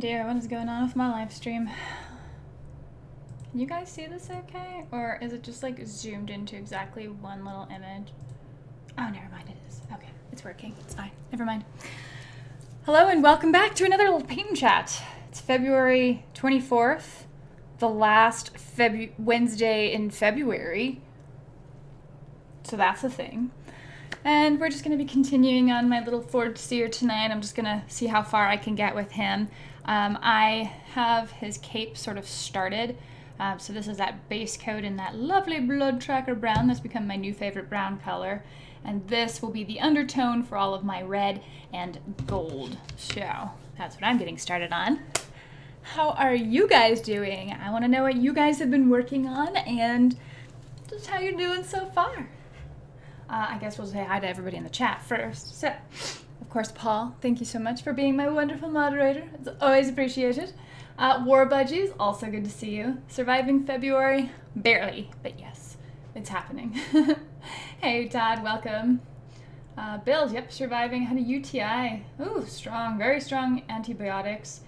dear, what is going on with my live stream? Can you guys see this okay? Or is it just like zoomed into exactly one little image? Oh, never mind, it is. Okay, it's working. It's fine. Never mind. Hello and welcome back to another little paint and chat. It's February 24th, the last Wednesday in February. So that's a thing. And we're just going to be continuing on my little Ford Seer tonight. I'm just going to see how far I can get with him. I have his cape sort of started. So this is that base coat in that lovely blood tracker brown. That's become my new favorite brown color. And this will be the undertone for all of my red and gold. So that's what I'm getting started on. How are you guys doing? I want to know what you guys have been working on and just how you're doing so far. I guess we'll say hi to everybody in the chat first. So, of course, Paul, thank you so much for being my wonderful moderator. It's always appreciated. War Budgies, also good to see you. Surviving February? Barely, but yes, it's happening. Hey, Todd, welcome. Bill, yep, surviving. Had a UTI. Ooh, strong, very strong antibiotics.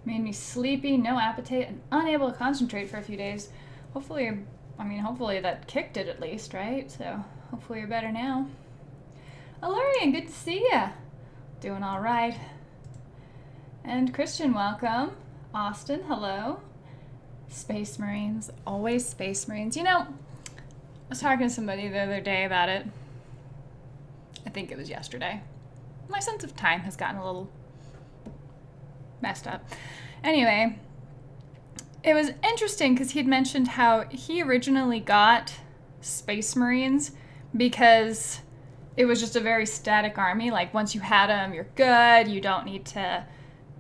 Made me sleepy, no appetite, and unable to concentrate for a few days. Hopefully that kicked it at least, right? So hopefully you're better now. Alorian, good to see ya. Doing all right. And Christian, welcome. Austin, hello. Space Marines, always Space Marines. You know, I was talking to somebody the other day about it. I think it was yesterday. My sense of time has gotten a little messed up. Anyway, it was interesting because he had mentioned how he originally got Space Marines because it was just a very static army. Like, once you had them, you're good. You don't need to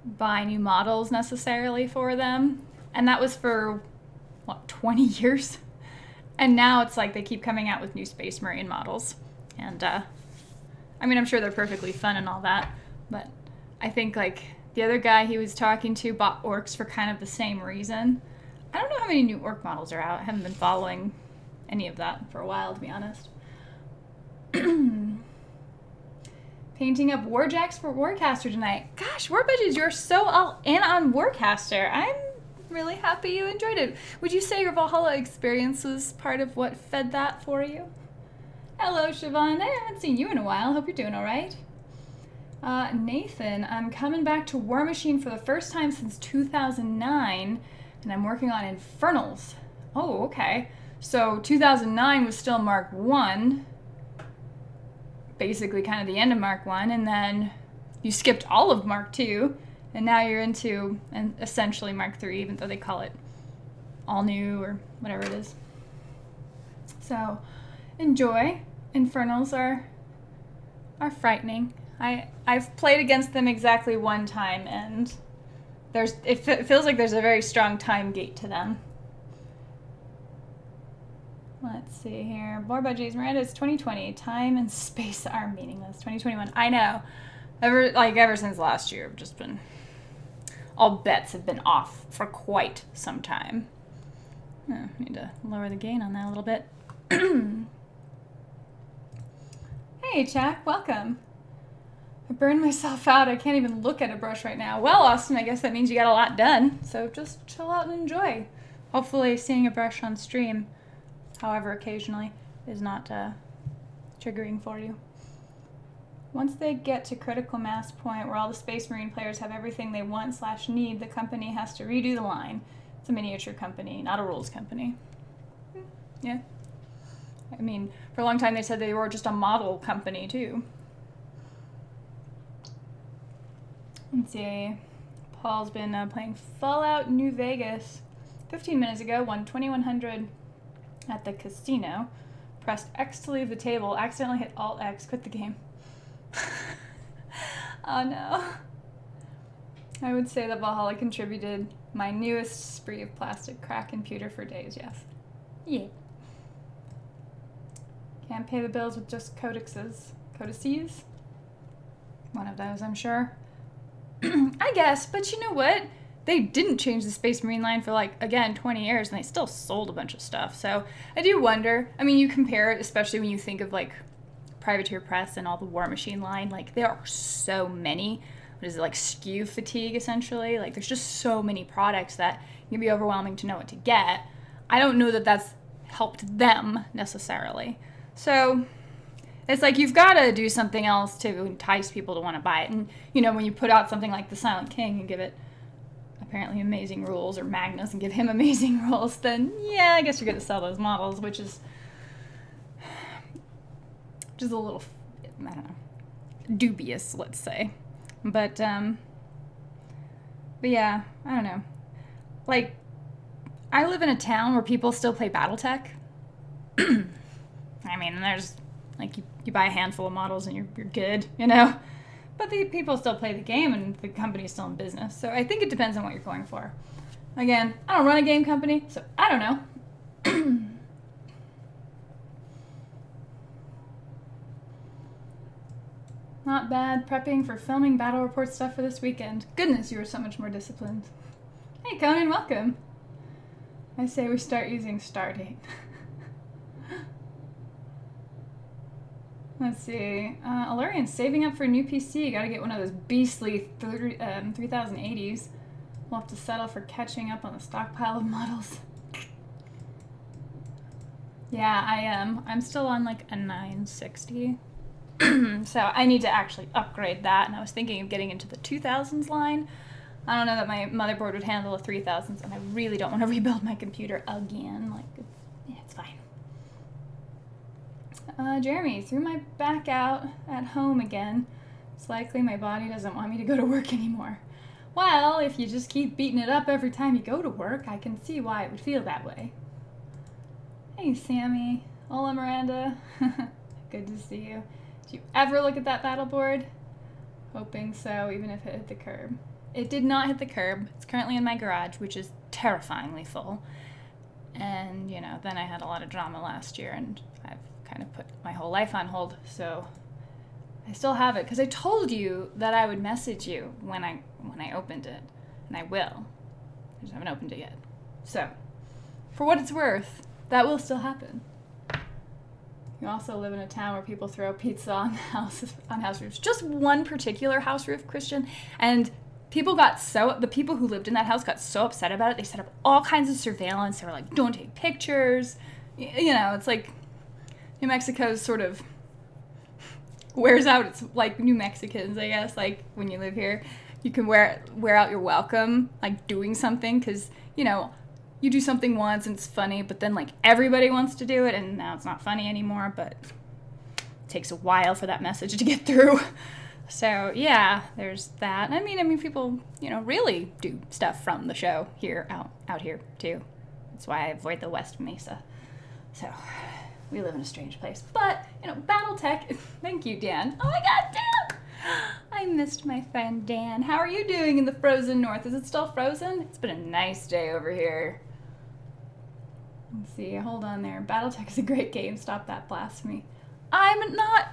buy new models necessarily for them. And that was for, what, 20 years? And now it's like they keep coming out with new Space Marine models. And, I mean, I'm sure they're perfectly fun and all that. But I think, like, the other guy he was talking to bought orcs for kind of the same reason. I don't know how many new orc models are out. I haven't been following any of that for a while, to be honest. Painting up Warjacks for Warcaster tonight. Gosh, War Budgies, you're so all in on Warcaster. I'm really happy you enjoyed it. Would you say your Valhalla experience was part of what fed that for you? Hello, Siobhan. I haven't seen you in a while. Hope you're doing all right. Nathan, I'm coming back to War Machine for the first time since 2009, and I'm working on Infernals. Oh, okay. So 2009 was still Mark 1, basically kind of the end of Mark 1, and then you skipped all of Mark 2, and now you're into essentially Mark 3, even though they call it all new or whatever it is. So enjoy. Infernals are frightening. I've played against them exactly one time, and it feels like there's a very strong time gate to them. Let's see here. War Budgies, Miranda's 2020. Time and space are meaningless. 2021. I know. Ever since last year, I've just been... all bets have been off for quite some time. Oh, need to lower the gain on that a little bit. Hey, Jack. Welcome. I burned myself out. I can't even look at a brush right now. Well, Austin, I guess that means you got a lot done. So just chill out and enjoy. Hopefully seeing a brush on stream, however occasionally, is not triggering for you. Once they get to critical mass point where all the Space Marine players have everything they want / need, the company has to redo the line. It's a miniature company, not a rules company. Yeah. I mean, for a long time they said they were just a model company too. Let's see. Paul's been playing Fallout New Vegas. 15 minutes ago, won 2100 at the casino. Pressed X to leave the table. Accidentally hit Alt X. Quit the game. Oh no. I would say that Valhalla contributed my newest spree of plastic crack and pewter for days, yes. Yeah. Can't pay the bills with just codices. Codices? One of those, I'm sure. I guess, but you know what? They didn't change the Space Marine line for, like, again, 20 years, and they still sold a bunch of stuff. So I do wonder. I mean, you compare it, especially when you think of, like, Privateer Press and all the War Machine line. Like, there are so many. what is it, like SKU fatigue essentially. Like there's just so many products that it can be overwhelming to know what to get. I don't know that that's helped them necessarily. So it's like you've got to do something else to entice people to want to buy it. And, you know, when you put out something like the Silent King and give it apparently amazing rules, or Magnus and give him amazing rules, then yeah, I guess you're going to sell those models, which is a little, I don't know, dubious, let's say. But yeah, I don't know. Like, I live in a town where people still play BattleTech. I mean, there's, like, you buy a handful of models and you're good, you know? But the people still play the game and the company's still in business. So I think it depends on what you're going for. Again, I don't run a game company, so I don't know. Not bad. Prepping for filming battle report stuff for this weekend. Goodness, you are so much more disciplined. Hey, Conan, welcome. I say we start using Stardate. Let's see. Alurian's saving up for a new PC. Gotta get one of those beastly 3080s. We'll have to settle for catching up on the stockpile of models. Yeah, I am. I'm still on like a 960. So I need to actually upgrade that, and I was thinking of getting into the 2000s line. I don't know that my motherboard would handle a 3000s, and I really don't want to rebuild my computer again. Like, it's fine. Jeremy, threw my back out at home again. It's likely my body doesn't want me to go to work anymore. Well, if you just keep beating it up every time you go to work, I can see why it would feel that way. Hey, Sammy. Hola, Miranda. Good to see you. Did you ever look at that battle board? Hoping so, even if it hit the curb. It did not hit the curb. It's currently in my garage, which is terrifyingly full. And, you know, then I had a lot of drama last year, and I've kind of put my whole life on hold, so I still have it, because I told you that I would message you when I opened it, and I will. I just haven't opened it yet. So, for what it's worth, that will still happen. You also live in a town where people throw pizza on house roofs. Just one particular house roof, Christian, and the people who lived in that house got so upset about it, they set up all kinds of surveillance. They were like, don't take pictures. You know, it's like New Mexico sort of wears out. It's like New Mexicans, I guess. Like, when you live here, you can wear out your welcome, like doing something, because, you know, you do something once and it's funny, but then, like, everybody wants to do it, and now it's not funny anymore, but it takes a while for that message to get through. So, yeah, there's that. I mean, people, you know, really do stuff from the show here, out here, too. That's why I avoid the West Mesa. So, we live in a strange place. But, you know, BattleTech, thank you, Dan. Oh my god, Dan! I missed my friend Dan. How are you doing in the frozen north? Is it still frozen? It's been a nice day over here. Let's see, hold on there. BattleTech is a great game. Stop that blasphemy. I'm not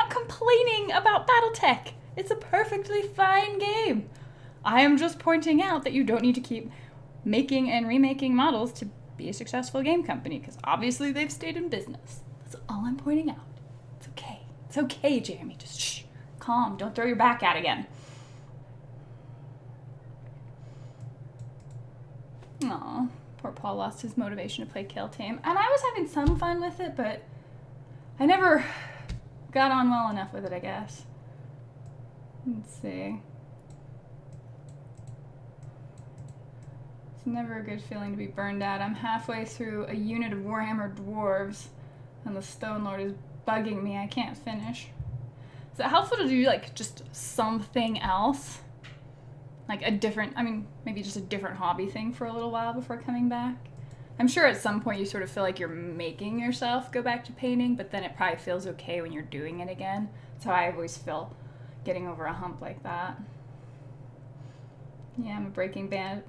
complaining about BattleTech. It's a perfectly fine game. I am just pointing out that you don't need to keep making and remaking models to be a successful game company, because obviously they've stayed in business. That's all I'm pointing out. It's okay. It's okay, Jeremy. Just shh. Calm. Don't throw your back out again. Aw, poor Paul lost his motivation to play Kill Team. And I was having some fun with it, but I never got on well enough with it, I guess. Let's see. It's never a good feeling to be burned out. I'm halfway through a unit of Warhammer Dwarves, and the Stone Lord is bugging me. I can't finish. Is it helpful to do, like, just something else? Like maybe just a different hobby thing for a little while before coming back? I'm sure at some point you sort of feel like you're making yourself go back to painting, but then it probably feels okay when you're doing it again. That's how I always feel getting over a hump like that. Yeah, I'm a Breaking Bad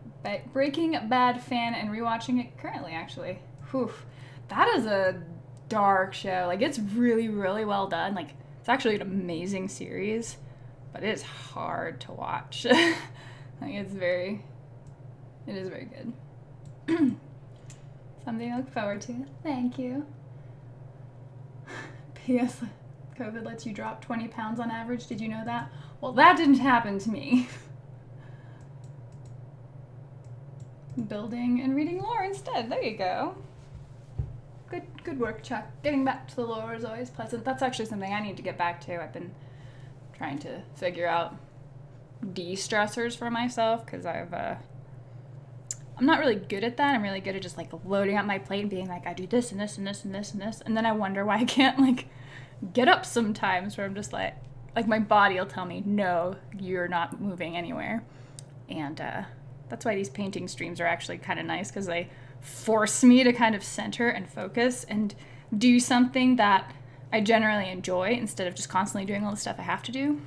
fan and rewatching it currently, actually. Whew. That is a dark show. Like, it's really, really well done. Like, it's actually an amazing series, but it is hard to watch. Like, it is very good. Something to look forward to. Thank you. P.S. COVID lets you drop 20 pounds on average. Did you know that? Well, that didn't happen to me. Building and reading lore instead. There you go. Good work, Chuck. Getting back to the lore is always pleasant. That's actually something I need to get back to. I've been trying to figure out de-stressors for myself because I'm not really good at that. I'm really good at just like loading up my plate and being like, I do this and this and this and this and this, and then I wonder why I can't like get up sometimes where I'm just like my body will tell me, no, you're not moving anywhere. And that's why these painting streams are actually kind of nice, because they force me to kind of center and focus and do something that I generally enjoy instead of just constantly doing all the stuff I have to do.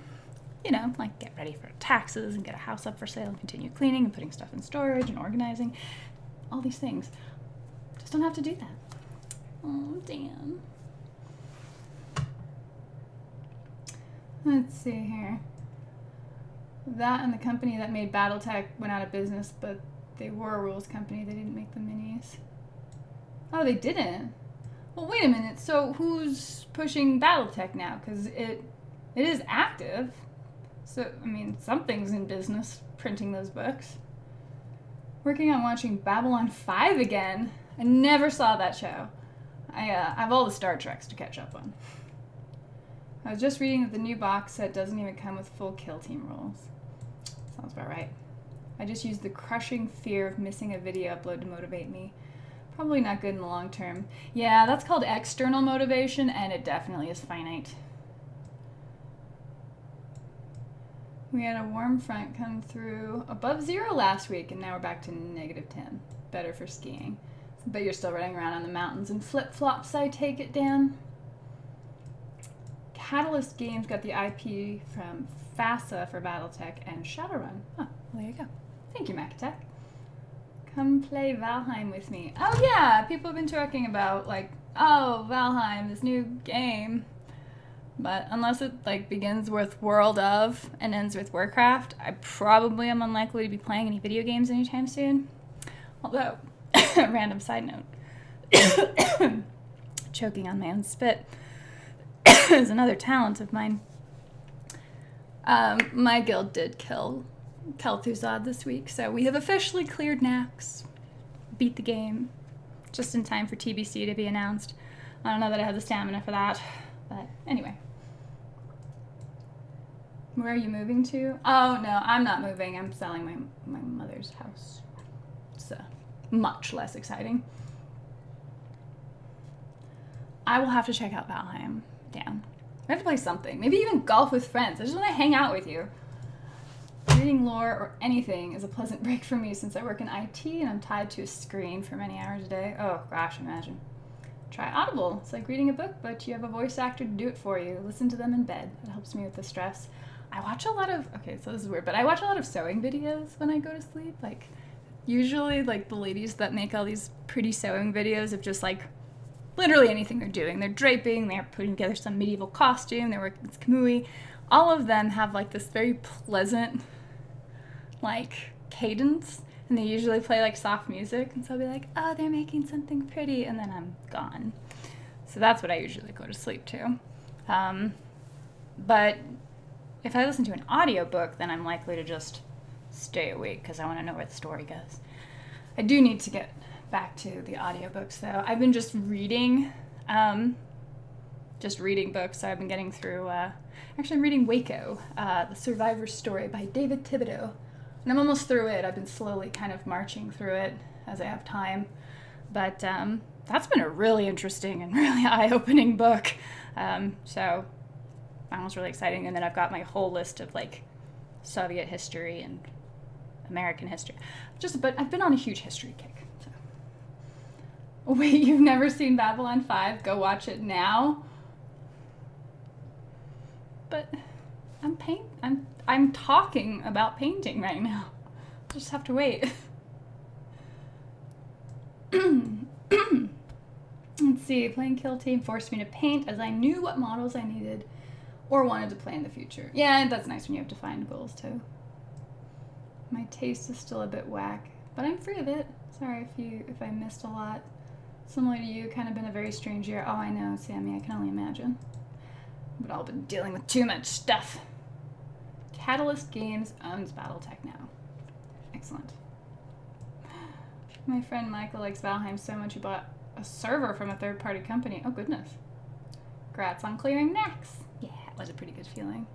You know, like get ready for taxes and get a house up for sale and continue cleaning and putting stuff in storage and organizing. All these things. Just don't have to do that. Oh, damn. Let's see here. That and the company that made Battletech went out of business, but they were a rules company. They didn't make the minis. Oh, they didn't? Well, wait a minute. So who's pushing Battletech now? Because it is active. So, I mean, something's in business printing those books. Working on watching Babylon 5 again. I never saw that show. I have all the Star Treks to catch up on. I was just reading that the new box set doesn't even come with full kill team rules. Sounds about right. I just used the crushing fear of missing a video upload to motivate me. Probably not good in the long term. Yeah, that's called external motivation, and it definitely is finite. We had a warm front come through above 0 last week, and now we're back to -10. Better for skiing. But you're still running around on the mountains in flip-flops, I take it, Dan? Catalyst Games got the IP from FASA for Battletech and Shadowrun. Oh, well, there you go. Thank you, Macatech. Come play Valheim with me. Oh yeah, people have been talking about like, oh, Valheim, this new game. But unless it like begins with World of and ends with Warcraft, I probably am unlikely to be playing any video games anytime soon. Although, random side note, choking on my own spit is another talent of mine. My guild did kill Kel'Thuzad this week, so we have officially cleared Nax. Beat the game. Just in time for TBC to be announced. I don't know that I have the stamina for that, but anyway. Where are you moving to? Oh, no, I'm not moving. I'm selling my mother's house. It's much less exciting. I will have to check out Valheim. Damn. I have to play something. Maybe even golf with friends. I just want to hang out with you. Reading lore or anything is a pleasant break for me since I work in IT and I'm tied to a screen for many hours a day. Oh, gosh, imagine. Try Audible. It's like reading a book, but you have a voice actor to do it for you. Listen to them in bed. It helps me with the stress. I watch a lot of, okay, so this is weird, but I watch a lot of sewing videos when I go to sleep. Like, usually, like, the ladies that make all these pretty sewing videos of just, like, literally anything they're doing. They're draping, they're putting together some medieval costume, they're working with kamui. All of them have, like, this very pleasant, like, cadence. And they usually play, like, soft music. And so I'll be like, oh, they're making something pretty. And then I'm gone. So that's what I usually go to sleep to. But if I listen to an audiobook, then I'm likely to just stay awake because I want to know where the story goes. I do need to get back to the audiobooks, though. I've been just reading books. So I've been getting through, actually I'm reading Waco, The Survivor's Story by David Thibodeau. And I'm almost through it. I've been slowly kind of marching through it as I have time. But that's been a really interesting and really eye-opening book. So that was really exciting. And then I've got my whole list of, like, Soviet history and American history. But I've been on a huge history kick. So. Wait, you've never seen Babylon 5? Go watch it now. But I'm talking about painting right now. I'll just have to wait. Let's see, playing Kill Team forced me to paint as I knew what models I needed or wanted to play in the future. Yeah, that's nice when you have defined goals too. My taste is still a bit whack, but I'm free of it. Sorry if I missed a lot. Similar to you, kind of been a very strange year. Oh, I know, Sammy, I can only imagine. But I've been dealing with too much stuff. Catalyst Games owns Battletech now. Excellent. My friend Michael likes Valheim so much he bought a server from a third-party company. Oh, goodness. Congrats on clearing necks. Yeah, it was a pretty good feeling.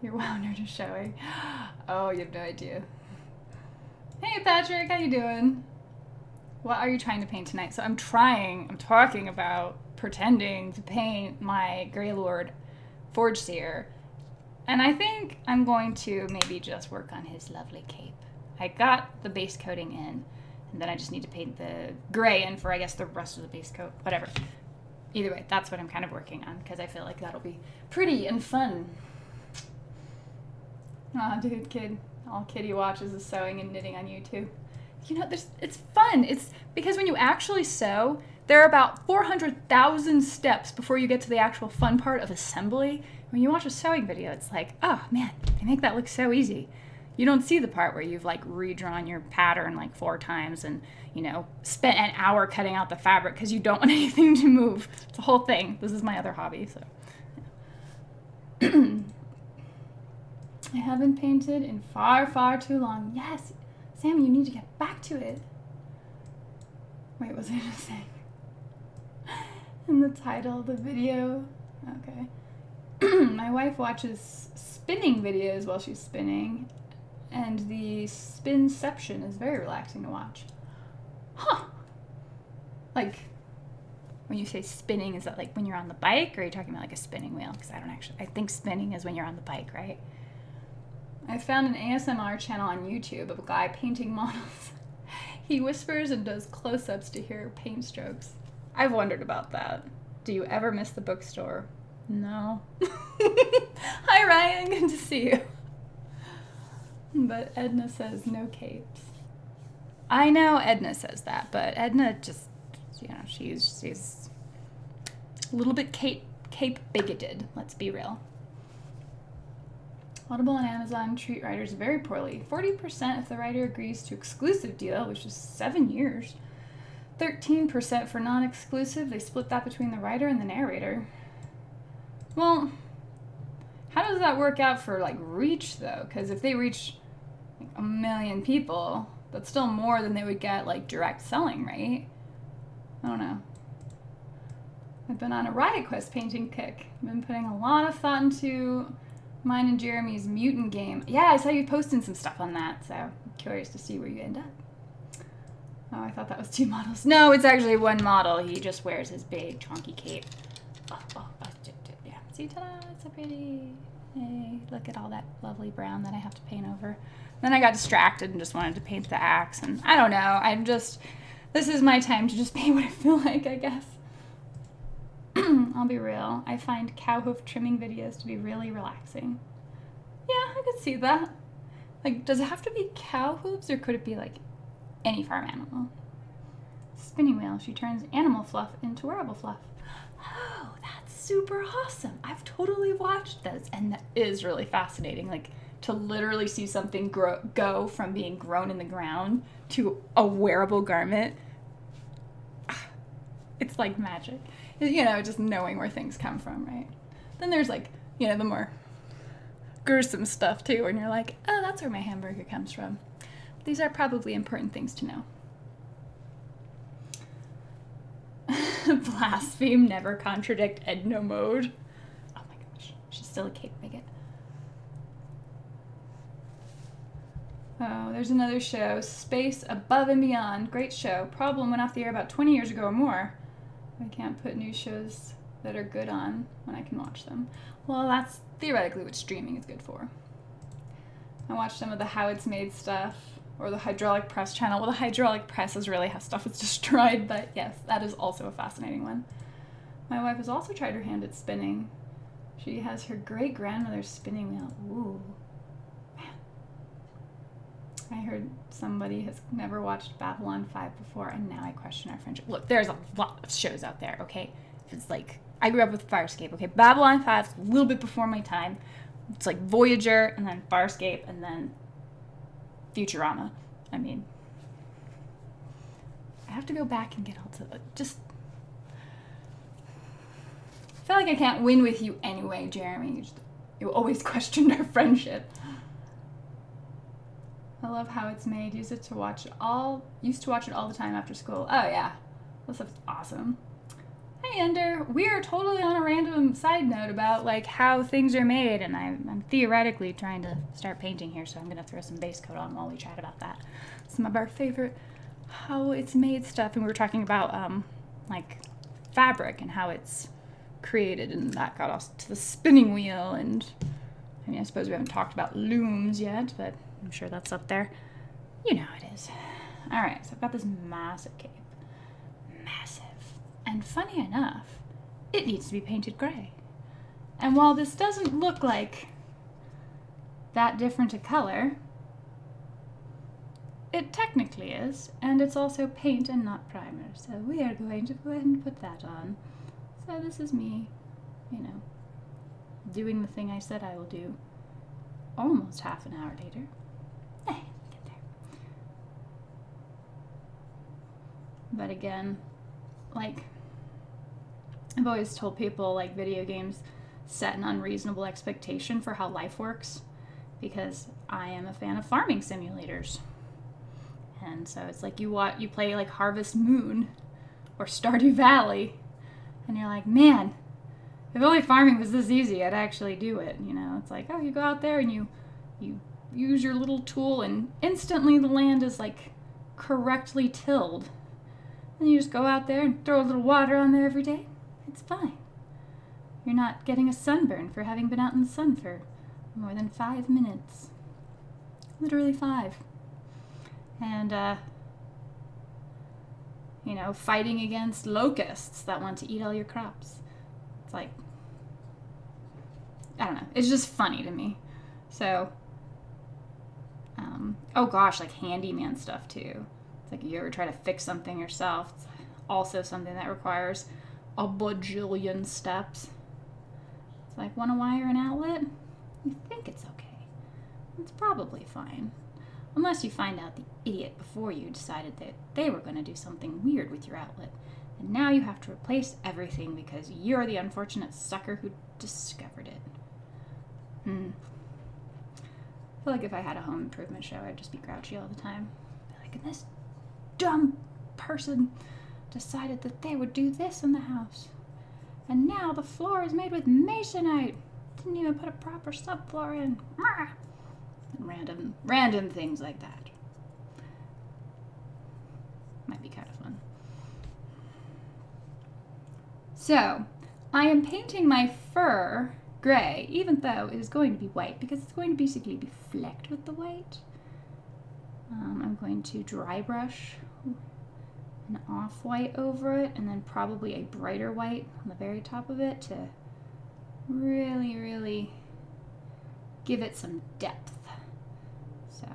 Your wow nerd is showing. Oh, you have no idea. Hey, Patrick, how you doing? What are you trying to paint tonight? So I'm talking about pretending to paint my Greylord Forge Seer. And I think I'm going to maybe just work on his lovely cape. I got the base coating in, and then I just need to paint the gray in for, I guess, the rest of the base coat. Whatever. Either way, that's what I'm kind of working on, because I feel like that'll be pretty and fun. Aw, dude, kid. All Kitty watches is sewing and knitting on YouTube. You know, it's fun. It's because when you actually sew, there are about 400,000 steps before you get to the actual fun part of assembly. When you watch a sewing video, it's like, oh man, they make that look so easy. You don't see the part where you've like redrawn your pattern like 4 times and, you know, spent an hour cutting out the fabric because you don't want anything to move. It's a whole thing. This is my other hobby, so. Yeah. I haven't painted in far, far too long. Yes, Sam, you need to get back to it. Wait, what was I just saying? In the title of the video. Okay. My wife watches spinning videos while she's spinning, and the spinception is very relaxing to watch. Huh. Like, when you say spinning, is that like when you're on the bike, or are you talking about like a spinning wheel? Because I think spinning is when you're on the bike, right? I found an ASMR channel on YouTube of a guy painting models. He whispers and does close-ups to hear paint strokes. I've wondered about that. Do you ever miss the bookstore? No. Hi, Ryan. Good to see you. But Edna says no capes. I know Edna says that, but Edna just, you know, she's a little bit cape bigoted. Let's be real. Audible and Amazon treat writers very poorly. 40% if the writer agrees to exclusive deal, which is 7 years. 13% for non-exclusive. They split that between the writer and the narrator. Well, how does that work out for like reach though? Because if they reach like 1 million people, that's still more than they would get like direct selling, right? I don't know. I've been on a Riot Quest painting kick. I've been putting a lot of thought into mine and Jeremy's mutant game. Yeah, I saw you posting some stuff on that, so I'm curious to see where you end up. Oh, I thought that was 2 models. No, it's actually 1 model. He just wears his big chonky cape. Yeah. See, ta-da, it's so pretty. Hey, look at all that lovely brown that I have to paint over. Then I got distracted and just wanted to paint the axe, and I don't know. This is my time to just paint what I feel like, I guess. I'll be real. I find cow hoof trimming videos to be really relaxing. Yeah, I could see that. Like, does it have to be cow hooves, or could it be like any farm animal? Spinning wheel. She turns animal fluff into wearable fluff. Oh, that's super awesome. I've totally watched those, and that is really fascinating. Like, to literally see something go from being grown in the ground to a wearable garment. It's like magic. You know, just knowing where things come from, right? Then there's like, you know, the more gruesome stuff too, and you're like, oh, that's where my hamburger comes from. These are probably important things to know. Blaspheme, never contradict Edna mode. Oh my gosh, she's still a cape bigot. Oh, there's another show, Space Above and Beyond. Great show. Problem went off the air about 20 years ago or more. I can't put new shows that are good on when I can watch them. Well, that's theoretically what streaming is good for. I watched some of the How It's Made stuff, or the hydraulic press channel. Well, the hydraulic press is really how stuff is destroyed, but yes, that is also a fascinating one. My wife has also tried her hand at spinning. She has her great-grandmother's spinning wheel. Ooh. I heard somebody has never watched Babylon 5 before, and now I question our friendship. Look, there's a lot of shows out there, okay? It's like, I grew up with Farscape, okay? Babylon 5 is a little bit before my time. It's like Voyager, and then Farscape, and then Futurama. I mean, I have to go back and get all to just... I feel like like I can't win with you anyway, Jeremy. You always questioned our friendship. I love how it's made. Used to watch it all the time after school. Oh yeah, this stuff's awesome. Hey Ender, we are totally on a random side note about like how things are made, and I'm theoretically trying to start painting here, so I'm gonna throw some base coat on while we chat about that. Some of our favorite how it's made stuff, and we were talking about like fabric and how it's created, and that got us to the spinning wheel. And I mean, I suppose we haven't talked about looms yet, but I'm sure that's up there. You know how it is. All right, so I've got this massive cape. Massive. And funny enough, it needs to be painted gray. And while this doesn't look like that different a color, it technically is, and it's also paint and not primer. So we are going to go ahead and put that on. So this is me, you know, doing the thing I said I will do almost half an hour later. Hey, get there. But again, like, I've always told people, like, video games set an unreasonable expectation for how life works, because I am a fan of farming simulators. And so it's like you play like Harvest Moon or Stardew Valley, and you're like, man, if only farming was this easy, I'd actually do it. You know, it's like, oh, you go out there and you use your little tool, and instantly the land is like correctly tilled. And you just go out there and throw a little water on there every day. It's fine. You're not getting a sunburn for having been out in the sun for more than 5 minutes. Literally 5. And, you know, fighting against locusts that want to eat all your crops. It's like, I don't know. It's just funny to me. So, oh gosh, like handyman stuff too. It's like, you ever try to fix something yourself? It's also something that requires a bajillion steps. It's like, want to wire an outlet? You think it's okay. It's probably fine. Unless you find out the idiot before you decided that they were going to do something weird with your outlet. And now you have to replace everything because you're the unfortunate sucker who discovered it. I feel like if I had a home improvement show, I'd just be grouchy all the time. Be like, and this dumb person decided that they would do this in the house. And now the floor is made with masonite. Didn't even put a proper subfloor in. And random things like that. Might be kind of fun. So, I am painting my fur gray, even though it is going to be white, because it's going to basically be flecked with the white. I'm going to dry brush an off-white over it, and then probably a brighter white on the very top of it to really, really give it some depth. So,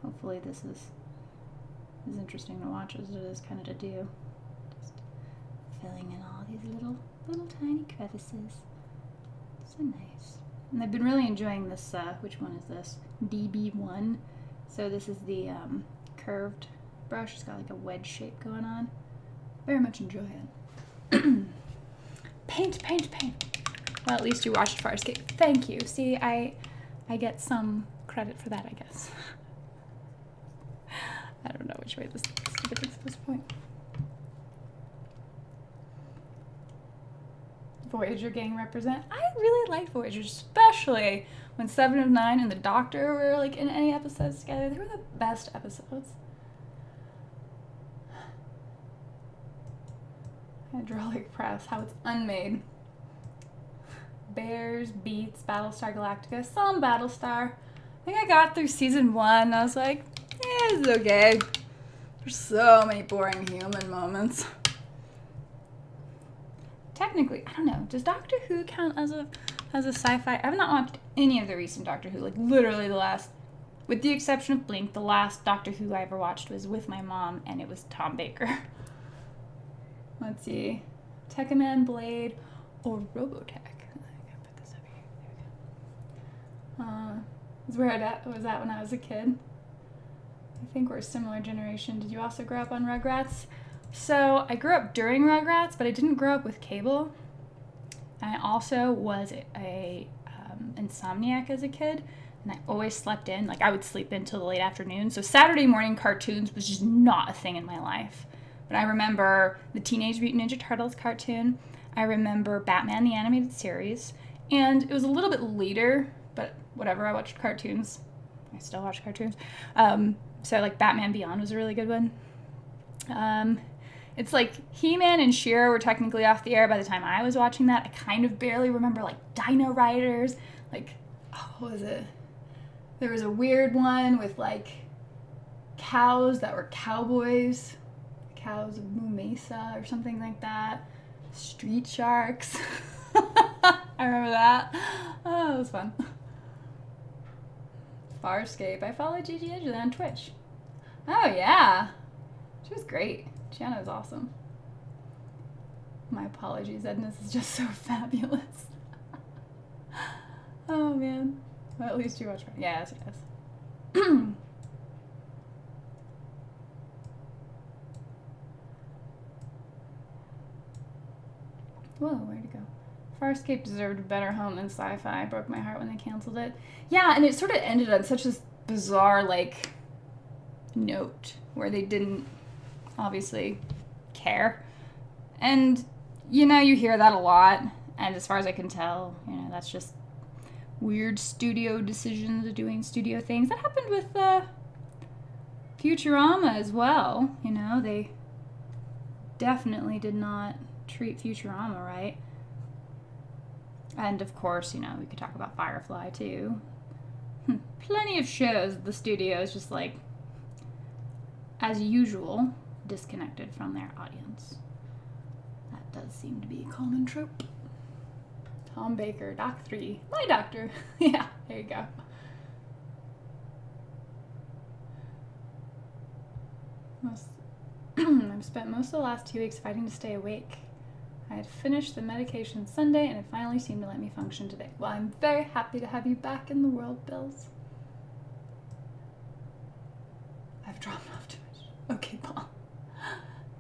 hopefully this is as interesting to watch as it is kind of to do. Just filling in all these little tiny crevices. So nice. And I've been really enjoying this, which one is this? DB1. So this is the curved brush. It's got like a wedge shape going on. Very much enjoy it. Paint, paint, paint. Well, at least you watched Farscape. Thank you. See, I get some credit for that, I guess. I don't know which way this stupid thing's supposed to point. Voyager gang represent. I really like Voyager, especially when 7 of 9 and the Doctor were like in any episodes together. They were the best episodes. Hydraulic press, how it's unmade. Bears, Beats, Battlestar Galactica, some Battlestar. I think I got through season 1. I was like, it's okay. There's so many boring human moments. Technically, I don't know. Does Doctor Who count as a sci-fi? I've not watched any of the recent Doctor Who. Like literally the last, with the exception of Blink, the last Doctor Who I ever watched was with my mom, and it was Tom Baker. Let's see, Tekkaman, Blade, or Robotech. I gotta put this over here. There we go. Is where I was at when I was a kid. I think we're a similar generation. Did you also grow up on Rugrats? So I grew up during Rugrats, but I didn't grow up with cable. And I also was a insomniac as a kid, and I always slept in. Like, I would sleep in till the late afternoon. So Saturday morning cartoons was just not a thing in my life. But I remember the Teenage Mutant Ninja Turtles cartoon. I remember Batman the Animated Series. And it was a little bit later, but whatever, I watched cartoons. I still watch cartoons. So, like, Batman Beyond was a really good one. It's like He-Man and Sheer were technically off the air by the time I was watching that. I kind of barely remember, like, Dino Riders. Like, oh, what was it? There was a weird one with, like, cows that were cowboys. Cows of Moo Mesa or something like that. Street Sharks. I remember that. Oh, it was fun. Farscape. I follow Gigi Edgley on Twitch. Oh, yeah. She was great. Gianna was awesome. My apologies, Edna. This is just so fabulous. Oh, man. Well, at least you watch her. Yes, yes. Whoa, where'd it go? Farscape deserved a better home than Sci-Fi. Broke my heart when they canceled it. Yeah, and it sort of ended on such a bizarre, like, note where they didn't obviously care. And, you know, you hear that a lot. And as far as I can tell, you know, that's just weird studio decisions of doing studio things. That happened with Futurama as well. You know, they definitely did not treat Futurama right. And of course, you know, we could talk about Firefly too. Plenty of shows the studio is just like, as usual, disconnected from their audience. That does seem to be a common trope. Tom Baker, Doc 3. My doctor. Yeah, there you go. I've spent most of the last 2 weeks fighting to stay awake. I had finished the medication Sunday, and it finally seemed to let me function today. Well, I'm very happy to have you back in the world, Bills. I've dropped off too much. Okay, Paul.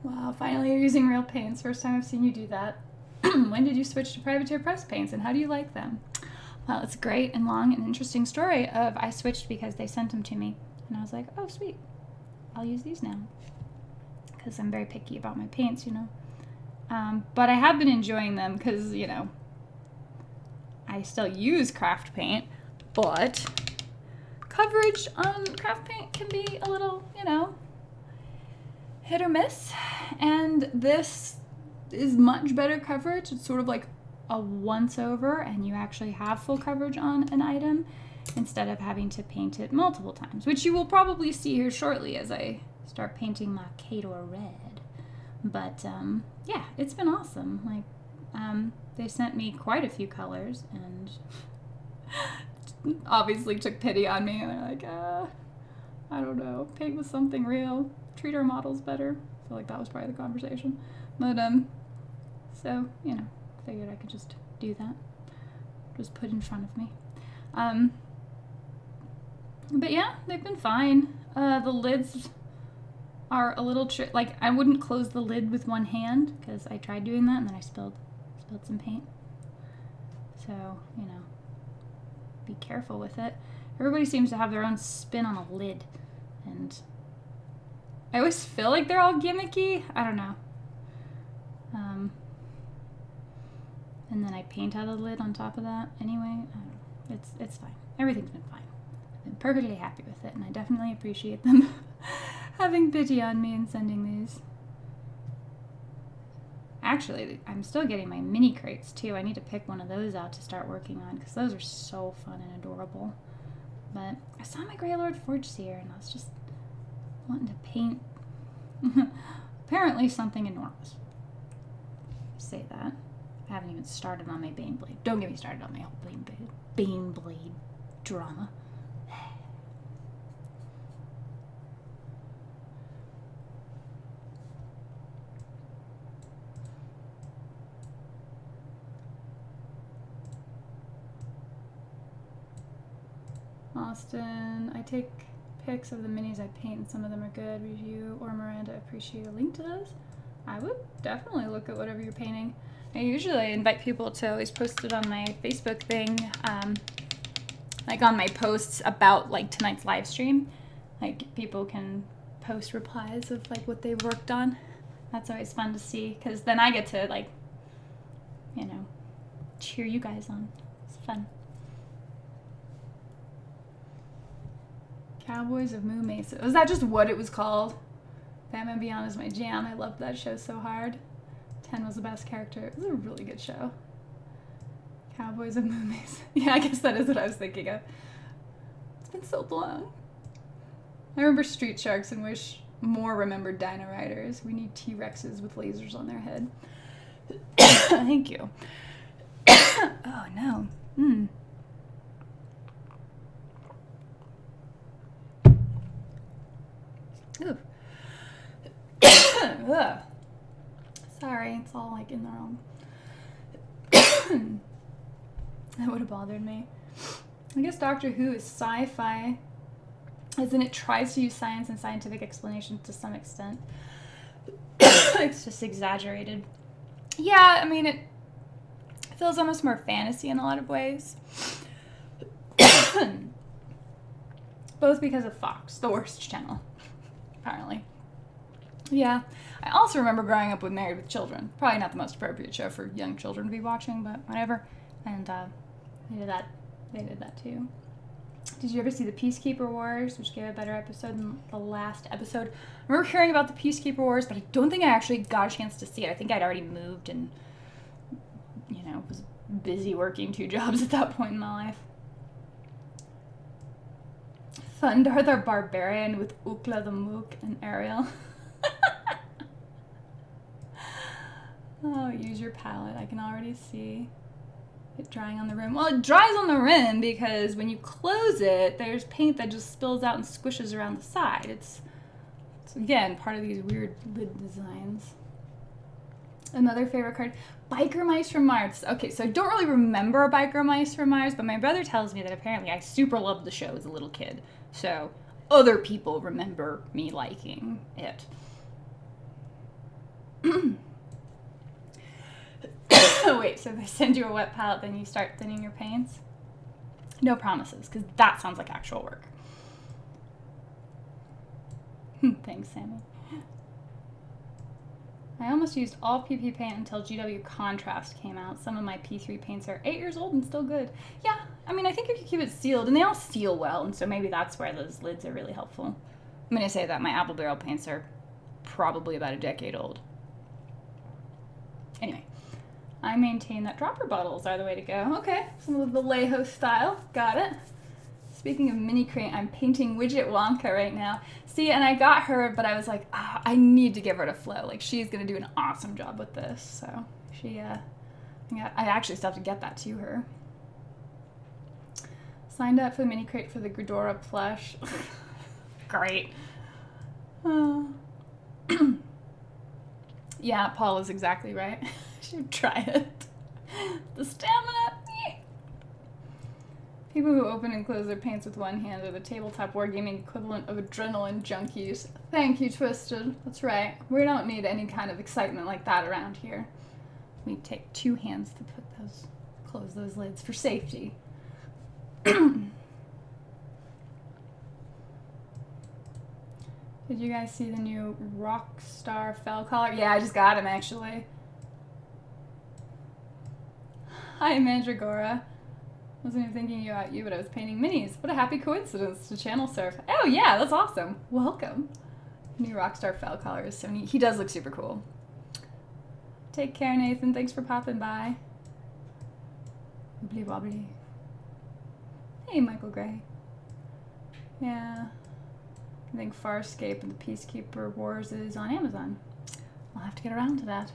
Wow, finally you're using real paints. First time I've seen you do that. When did you switch to privateer press paints, and how do you like them? Well, it's a great and long and interesting story of I switched because they sent them to me. And I was like, oh, sweet. I'll use these now. Because I'm very picky about my paints, you know. But I have been enjoying them because, you know, I still use craft paint, but coverage on craft paint can be a little, you know, hit or miss. And this is much better coverage. It's sort of like a once over, and you actually have full coverage on an item instead of having to paint it multiple times, which you will probably see here shortly as I start painting my Cador red. But yeah, it's been awesome. Like, they sent me quite a few colors and obviously took pity on me. And they're like, I don't know, paint with something real. Treat our models better. I feel like that was probably the conversation. But so, you know, figured I could just do that. Just put in front of me. But yeah, they've been fine. The lids are a little like, I wouldn't close the lid with one hand because I tried doing that and then I spilled some paint. So, you know, be careful with it. Everybody seems to have their own spin on a lid, and I always feel like they're all gimmicky. I don't know. And then I paint out the lid on top of that anyway. I don't know. It's fine. Everything's been fine. I've been perfectly happy with it, and I definitely appreciate them having pity on me and sending these. Actually, I'm still getting my mini crates too. I need to pick one of those out to start working on because those are so fun and adorable. But I saw my Greylord Forge Seer and I was just wanting to paint apparently something enormous. Say that. I haven't even started on my Baneblade. Don't get me started on my whole Baneblade drama. Austin, I take pics of the minis I paint and some of them are good. Would you or Miranda appreciate a link to those? I would definitely look at whatever you're painting. I usually invite people to always post it on my Facebook thing, like on my posts about like tonight's live stream. Like people can post replies of like what they've worked on. That's always fun to see, because then I get to like, you know, cheer you guys on. It's fun. Cowboys of Moo Mesa. Was that just what it was called? Batman Beyond is my jam. I loved that show so hard. 10 was the best character. It was a really good show. Cowboys of Moo Mesa. Yeah, I guess that is what I was thinking of. It's been so long. I remember Street Sharks and wish more remembered Dino Riders. We need T-Rexes with lasers on their head. Thank you. Oh, no. Ooh. Ugh. Sorry, it's all like in the wrong. That would have bothered me. I guess Doctor Who is sci-fi, as in it tries to use science and scientific explanations to some extent. It's just exaggerated. Yeah, I mean, it feels almost more fantasy in a lot of ways. Both because of Fox, the worst channel, apparently. Yeah, I also remember growing up with Married with Children. Probably not the most appropriate show for young children to be watching, but whatever. And they did that too. Did you ever see the Peacekeeper Wars, which gave a better episode than the last episode? I remember hearing about the Peacekeeper Wars, but I don't think I actually got a chance to see it. I think I'd already moved and, you know, was busy working 2 jobs at that point in my life. Thundar the Barbarian with Ukla the Mook and Ariel. Oh, use your palette. I can already see it drying on the rim. Well, it dries on the rim because when you close it, there's paint that just spills out and squishes around the side. It's again, part of these weird lid designs. Another favorite card, Biker Mice from Mars. Okay, so I don't really remember Biker Mice from Mars, but my brother tells me that apparently I super loved the show as a little kid. So other people remember me liking it. Wait, so they send you a wet palette, then you start thinning your paints? No promises, because that sounds like actual work. Thanks, Sammy. I almost used all PP paint until GW Contrast came out. Some of my P3 paints are 8 years old and still good. Yeah, I mean, I think if you keep it sealed, and they all seal well, and so maybe that's where those lids are really helpful. I'm going to say that my apple barrel paints are probably about a decade old. Anyway, I maintain that dropper bottles are the way to go. Okay, some of the Vallejo style. Got it. Speaking of mini crate, I'm painting Widget Wonka right now. See, and I got her, but I was like, I need to give her to Flo. Like, she's going to do an awesome job with this. So, I actually still have to get that to her. Signed up for the mini crate for the Ghidorah plush. Great. Yeah, Paul is exactly right. Should try it. The stamina. People who open and close their paints with one hand are the tabletop wargaming equivalent of adrenaline junkies. Thank you, Twisted. That's right. We don't need any kind of excitement like that around here. We take 2 hands to close those lids for safety. Did you guys see the new Rockstar fell color? Yeah, I just got him actually. Hi, Mandragora. Wasn't even thinking about you, but I was painting minis. What a happy coincidence to channel surf. Oh yeah, that's awesome. Welcome. New Rockstar fell color is so neat. He does look super cool. Take care, Nathan. Thanks for popping by. Wibbly wobbly. Hey, Michael Gray. Yeah. I think Farscape and the Peacekeeper Wars is on Amazon. I'll have to get around to that.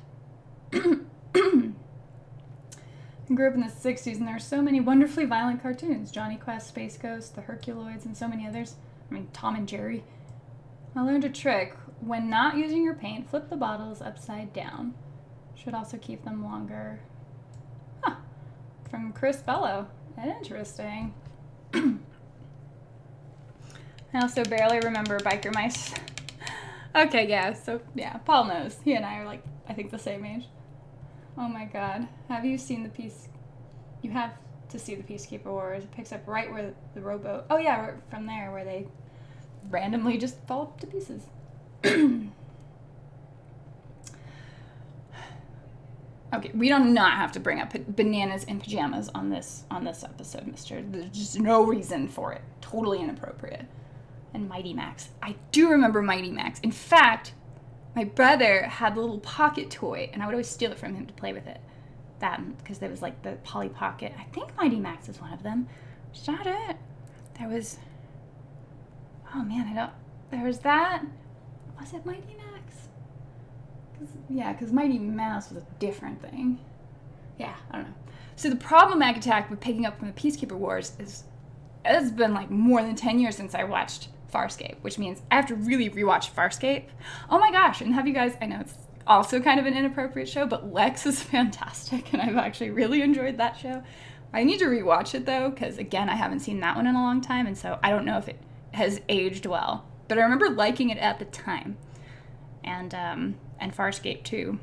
I grew up in the 60s, and there are so many wonderfully violent cartoons. Johnny Quest, Space Ghost, the Herculoids, and so many others. I mean, Tom and Jerry. I learned a trick. When not using your paint, flip the bottles upside down. Should also keep them longer. Huh. From Chris Bello. Interesting. I also barely remember Biker Mice. Okay, yeah, so, yeah, Paul knows. He and I are, like, I think the same age. Oh my god. Have you seen the piece? You have to see the Peacekeeper Wars. It picks up right where the rowboat... Oh yeah, right from there where they randomly just fall to pieces. Okay, we do not have to bring up bananas in pajamas on this episode, mister. There's just no reason for it. Totally inappropriate. And Mighty Max. I do remember Mighty Max. In fact, my brother had the little pocket toy, and I would always steal it from him to play with it. That, because there was like the Polly Pocket. I think Mighty Max is one of them. Is that it? There was... Oh man, there was that. Was it Mighty Max? Because Mighty Mouse was a different thing. Yeah, I don't know. So the problematic attack with picking up from the Peacekeeper Wars is, it's been like more than 10 years since I watched Farscape, which means I have to really rewatch Farscape. Oh my gosh, and have you guys, I know it's also kind of an inappropriate show, but Lex is fantastic, and I've actually really enjoyed that show. I need to rewatch it though, because again, I haven't seen that one in a long time, and so I don't know if it has aged well. But I remember liking it at the time. And Farscape too.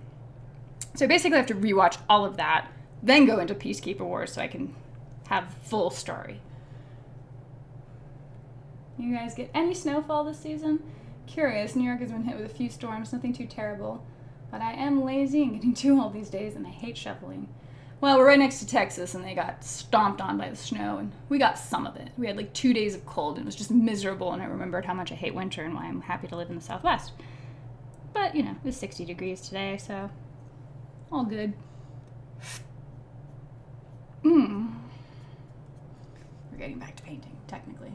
So I basically have to rewatch all of that, then go into Peacekeeper Wars so I can have full story. You guys get any snowfall this season? Curious, New York has been hit with a few storms, nothing too terrible. But I am lazy and getting too old these days, and I hate shoveling. Well, we're right next to Texas, and they got stomped on by the snow, and we got some of it. We had like 2 days of cold, and it was just miserable, and I remembered how much I hate winter and why I'm happy to live in the Southwest. But, you know, it was 60 degrees today, so all good. We're getting back to painting, technically.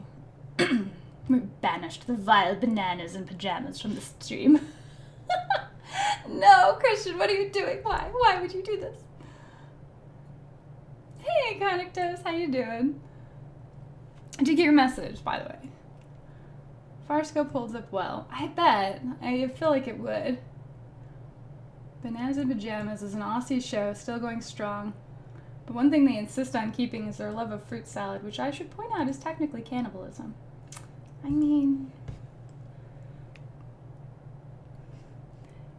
We banished the vile bananas and pajamas from the stream. No, Christian, what are you doing? Why? Why would you do this? Hey, Connectos, how you doing? I did get your message, by the way. Farscape holds up well. I bet. I feel like it would. Bananas and Pajamas is an Aussie show, still going strong. But one thing they insist on keeping is their love of fruit salad, which I should point out is technically cannibalism. I mean...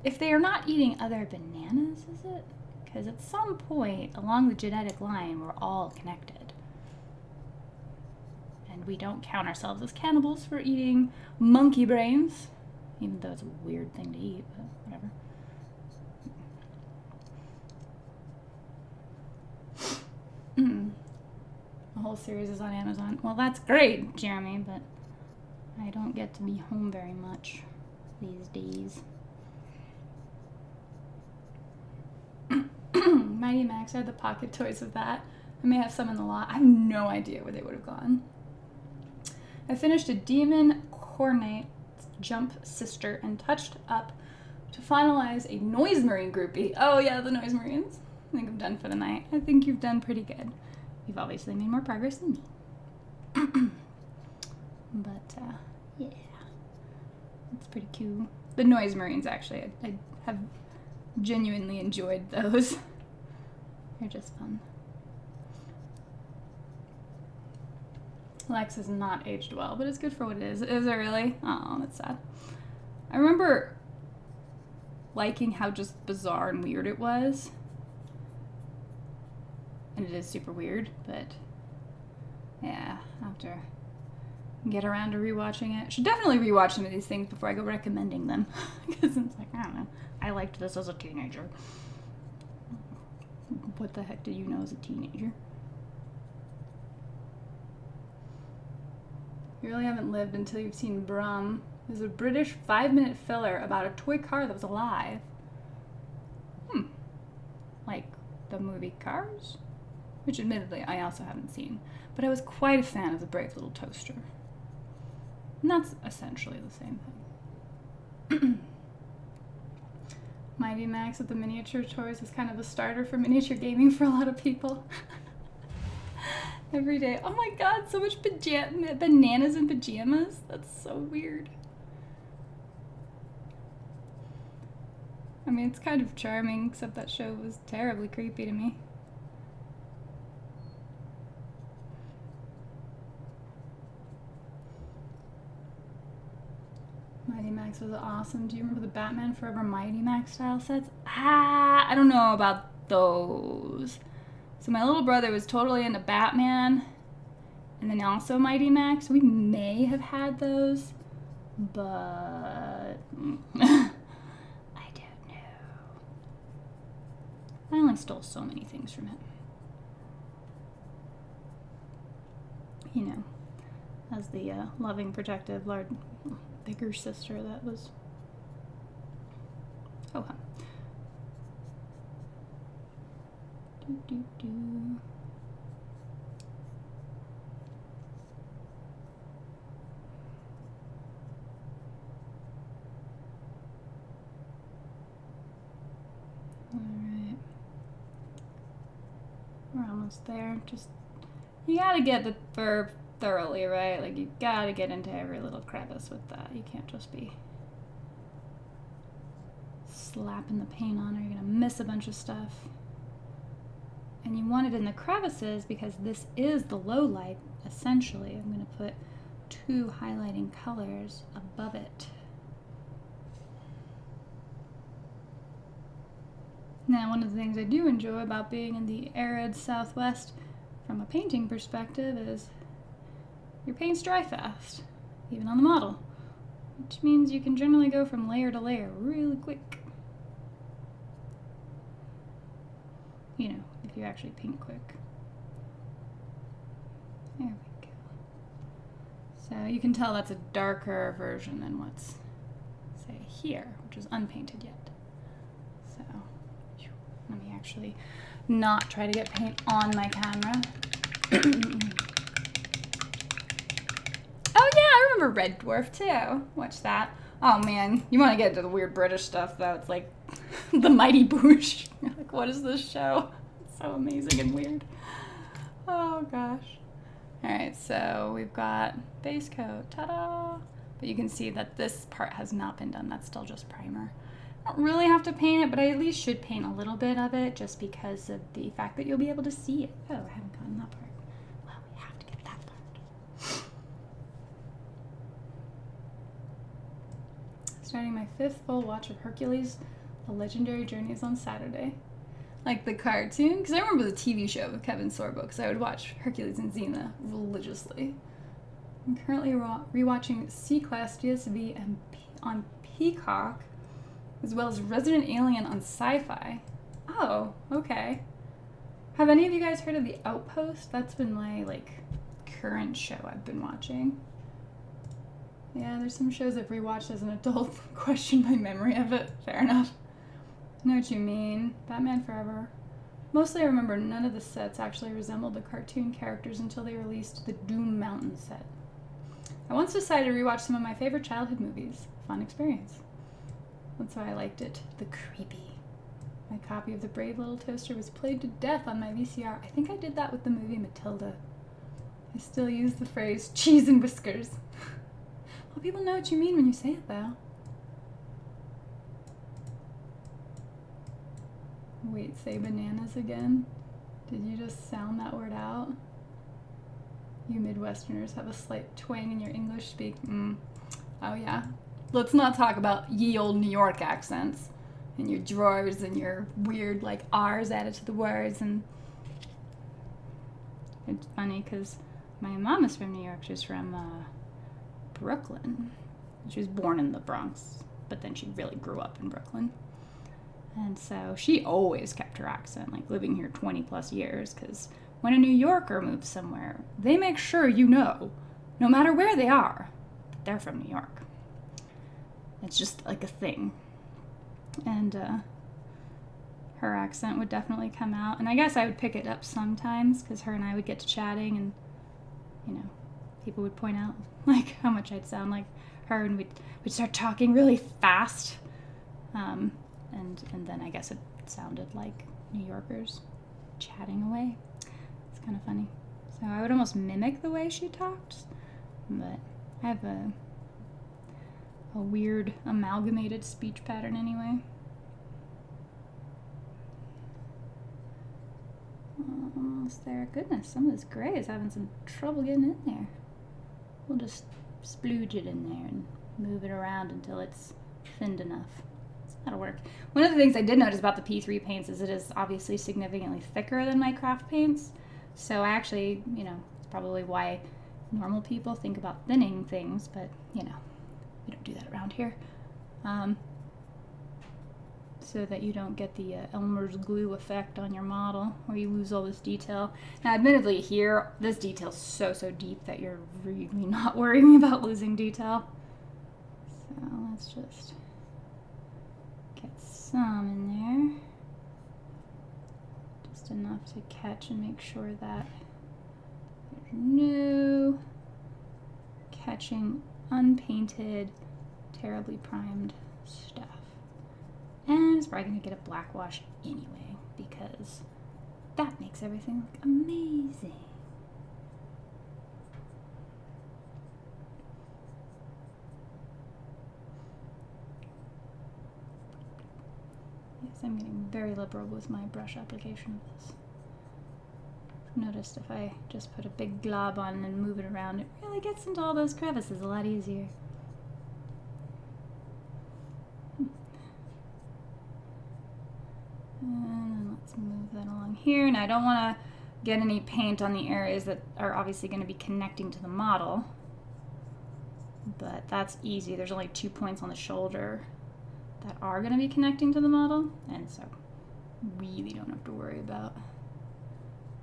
If they are not eating other bananas, is it? Because at some point along the genetic line, we're all connected. And we don't count ourselves as cannibals for eating monkey brains, even though it's a weird thing to eat, but whatever. The whole series is on Amazon. Well, that's great, Jeremy, but I don't get to be home very much these days. Mighty Max had the pocket toys of that. I may have some in the lot. I have no idea where they would have gone. I finished a Demon Coordinate Jump Sister and touched up to finalize a Noise Marine groupie. Oh yeah, the Noise Marines. I think I'm done for the night. I think you've done pretty good. You've obviously made more progress than me. But, yeah. It's pretty cool. The Noise Marines, actually, I have genuinely enjoyed those. They're just fun. Lex has not aged well, but it's good for what it is. Is it really? Oh, that's sad. I remember liking how just bizarre and weird it was. And it is super weird, but yeah, I'll have to get around to rewatching it. Should definitely rewatch some of these things before I go recommending them. Because it's like, I don't know. I liked this as a teenager. What the heck did you know as a teenager? You really haven't lived until you've seen Brum. There's a British 5-minute filler about a toy car that was alive. Like the movie Cars? Which admittedly I also haven't seen. But I was quite a fan of the Brave Little Toaster. And that's essentially the same thing. Mighty Max with the miniature toys is kind of a starter for miniature gaming for a lot of people. Every day. Oh my god, so much bananas and pajamas. That's so weird. I mean, it's kind of charming, except that show was terribly creepy to me. Mighty Max was awesome. Do you remember the Batman Forever Mighty Max style sets? I don't know about those. So my little brother was totally into Batman, and then also Mighty Max. We may have had those, but I don't know. I only stole so many things from him. You know, as the loving, protective, bigger sister that was. Oh, huh. Alright. We're almost there. Just, you gotta get the fur thoroughly, right? Like, you gotta get into every little crevice with that. You can't just be slapping the paint on or you're gonna miss a bunch of stuff. And you want it in the crevices because this is the low light, essentially. I'm going to put 2 highlighting colors above it. Now, one of the things I do enjoy about being in the arid Southwest from a painting perspective is your paints dry fast, even on the model, which means you can generally go from layer to layer really quick. You know, if you actually paint quick. There we go. So you can tell that's a darker version than what's, say, here, which is unpainted yet. So let me actually not try to get paint on my camera. Oh yeah, I remember Red Dwarf too. Watch that. Oh man, you want to get into the weird British stuff though. It's like the Mighty Boosh. You're like, what is this show? It's so amazing and weird. Oh gosh. Alright, so we've got base coat. Ta-da! But you can see that this part has not been done. That's still just primer. I don't really have to paint it, but I at least should paint a little bit of it just because of the fact that you'll be able to see it. Oh, I haven't gotten that part. Well, we have to get that part. Starting my 5th full watch of Hercules, The Legendary Journey is on Saturday. Like the cartoon, because I remember the TV show with Kevin Sorbo, because I would watch Hercules and Xena religiously. I'm currently rewatching Sequest DSV and on Peacock, as well as Resident Alien on Sci-Fi. Oh, okay. Have any of you guys heard of The Outpost? That's been my, like, current show I've been watching. Yeah, there's some shows I've rewatched as an adult, question my memory of it. Fair enough. I know what you mean. Batman Forever. Mostly I remember none of the sets actually resembled the cartoon characters until they released the Doom Mountain set. I once decided to rewatch some of my favorite childhood movies. Fun experience. That's why I liked it. The creepy. My copy of The Brave Little Toaster was played to death on my VCR. I think I did that with the movie Matilda. I still use the phrase cheese and whiskers. Well, people know what you mean when you say it, though. Wait, say bananas again? Did you just sound that word out? You Midwesterners have a slight twang in your English speak. Oh yeah. Let's not talk about ye old New York accents and your drawers and your weird like R's added to the words. And it's funny because my mom is from New York. She's from Brooklyn. She was born in the Bronx, but then she really grew up in Brooklyn. And so she always kept her accent, like living here 20 plus years, because when a New Yorker moves somewhere, they make sure you know, no matter where they are, that they're from New York. It's just like a thing. And her accent would definitely come out. And I guess I would pick it up sometimes, because her and I would get to chatting, and, you know, people would point out, like, how much I'd sound like her, and we'd start talking really fast. And then I guess it sounded like New Yorkers chatting away. It's kind of funny. So I would almost mimic the way she talked, but I have a weird amalgamated speech pattern anyway. Almost there. Goodness, some of this gray is having some trouble getting in there. We'll just splooge it in there and move it around until it's thinned enough. that'll work. One of the things I did notice about the P3 paints is it is obviously significantly thicker than my craft paints. So I actually, you know, it's probably why normal people think about thinning things, but, you know, we don't do that around here. So that you don't get the Elmer's glue effect on your model, where you lose all this detail. Now, admittedly, here, this detail's so deep that you're really not worrying about losing detail. So let's just get some in there. Just enough to catch and make sure that there's no catching unpainted, terribly primed stuff. And it's probably going to get a black wash anyway, because that makes everything look amazing. Yes, I'm getting very liberal with my brush application of this. I've noticed if I just put a big glob on and move it around, it really gets into all those crevices a lot easier. And then let's move that along here. Now I don't want to get any paint on the areas that are obviously going to be connecting to the model, but that's easy. There's only 2 points on the shoulder that are going to be connecting to the model, and so really don't have to worry about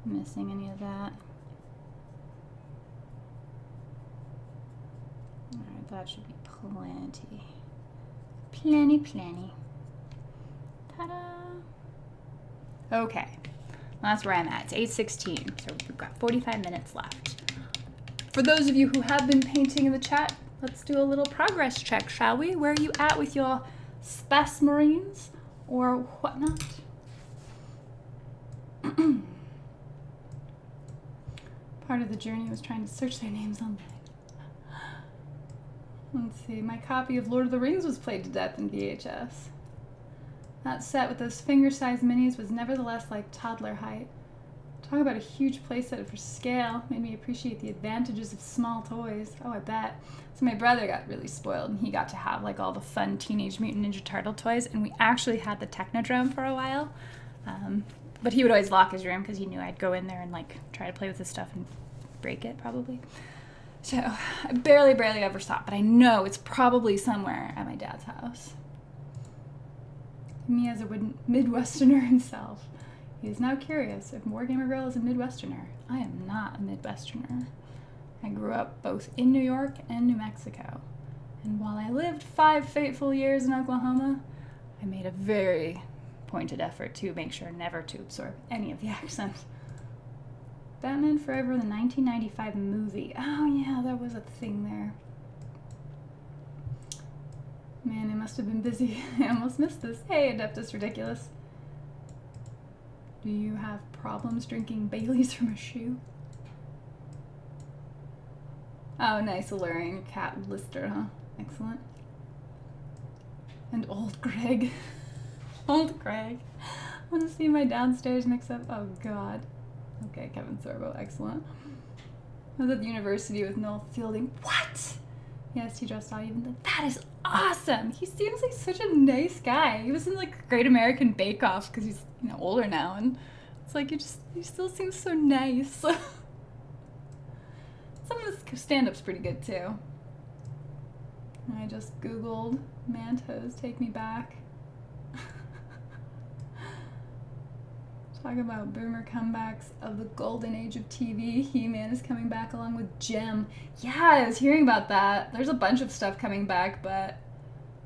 missing any of that. Alright, that should be plenty. Plenty. Ta-da! Okay, that's where I'm at. It's 8:16, so we've got 45 minutes left. For those of you who have been painting in the chat, let's do a little progress check, shall we? Where are you at with your Space Marines or whatnot? Part of the journey was trying to search their names online. Let's see, my copy of Lord of the Rings was played to death in VHS. That set with those finger-sized minis was nevertheless like toddler height. Talk about a huge playset for scale. Made me appreciate the advantages of small toys. Oh, I bet. So my brother got really spoiled, and he got to have like all the fun Teenage Mutant Ninja Turtle toys, and we actually had the Technodrome for a while. But he would always lock his room because he knew I'd go in there and like try to play with his stuff and break it probably. So I barely ever saw it, but I know it's probably somewhere at my dad's house. Me as a Midwesterner himself, he is now curious if Wargamer Girl is a Midwesterner. I am not a Midwesterner. I grew up both in New York and New Mexico, and while I lived 5 fateful years in Oklahoma, I made a very pointed effort to make sure never to absorb any of the accent. Batman Forever, the 1995 movie. Oh yeah, that was a thing there. Man, I must have been busy. I almost missed this. Hey, Adeptus Ridiculous. Do you have problems drinking Baileys from a shoe? Oh, nice, alluring cat Lister, huh? Excellent. And old Greg. Old Greg. I want to see my downstairs mix up. Oh, God. Okay, Kevin Sorbo, excellent. I was at the university with Noel Fielding. What? Yes, he dressed out even. That is awesome. He seems like such a nice guy. He was in like Great American Bake Off because he's, you know, older now, and it's like he still seems so nice. Some of his stand-up's pretty good too. I just googled Mantos Take Me Back. Talk about boomer comebacks of the golden age of TV. He-Man is coming back along with Jem. Yeah, I was hearing about that. There's a bunch of stuff coming back, but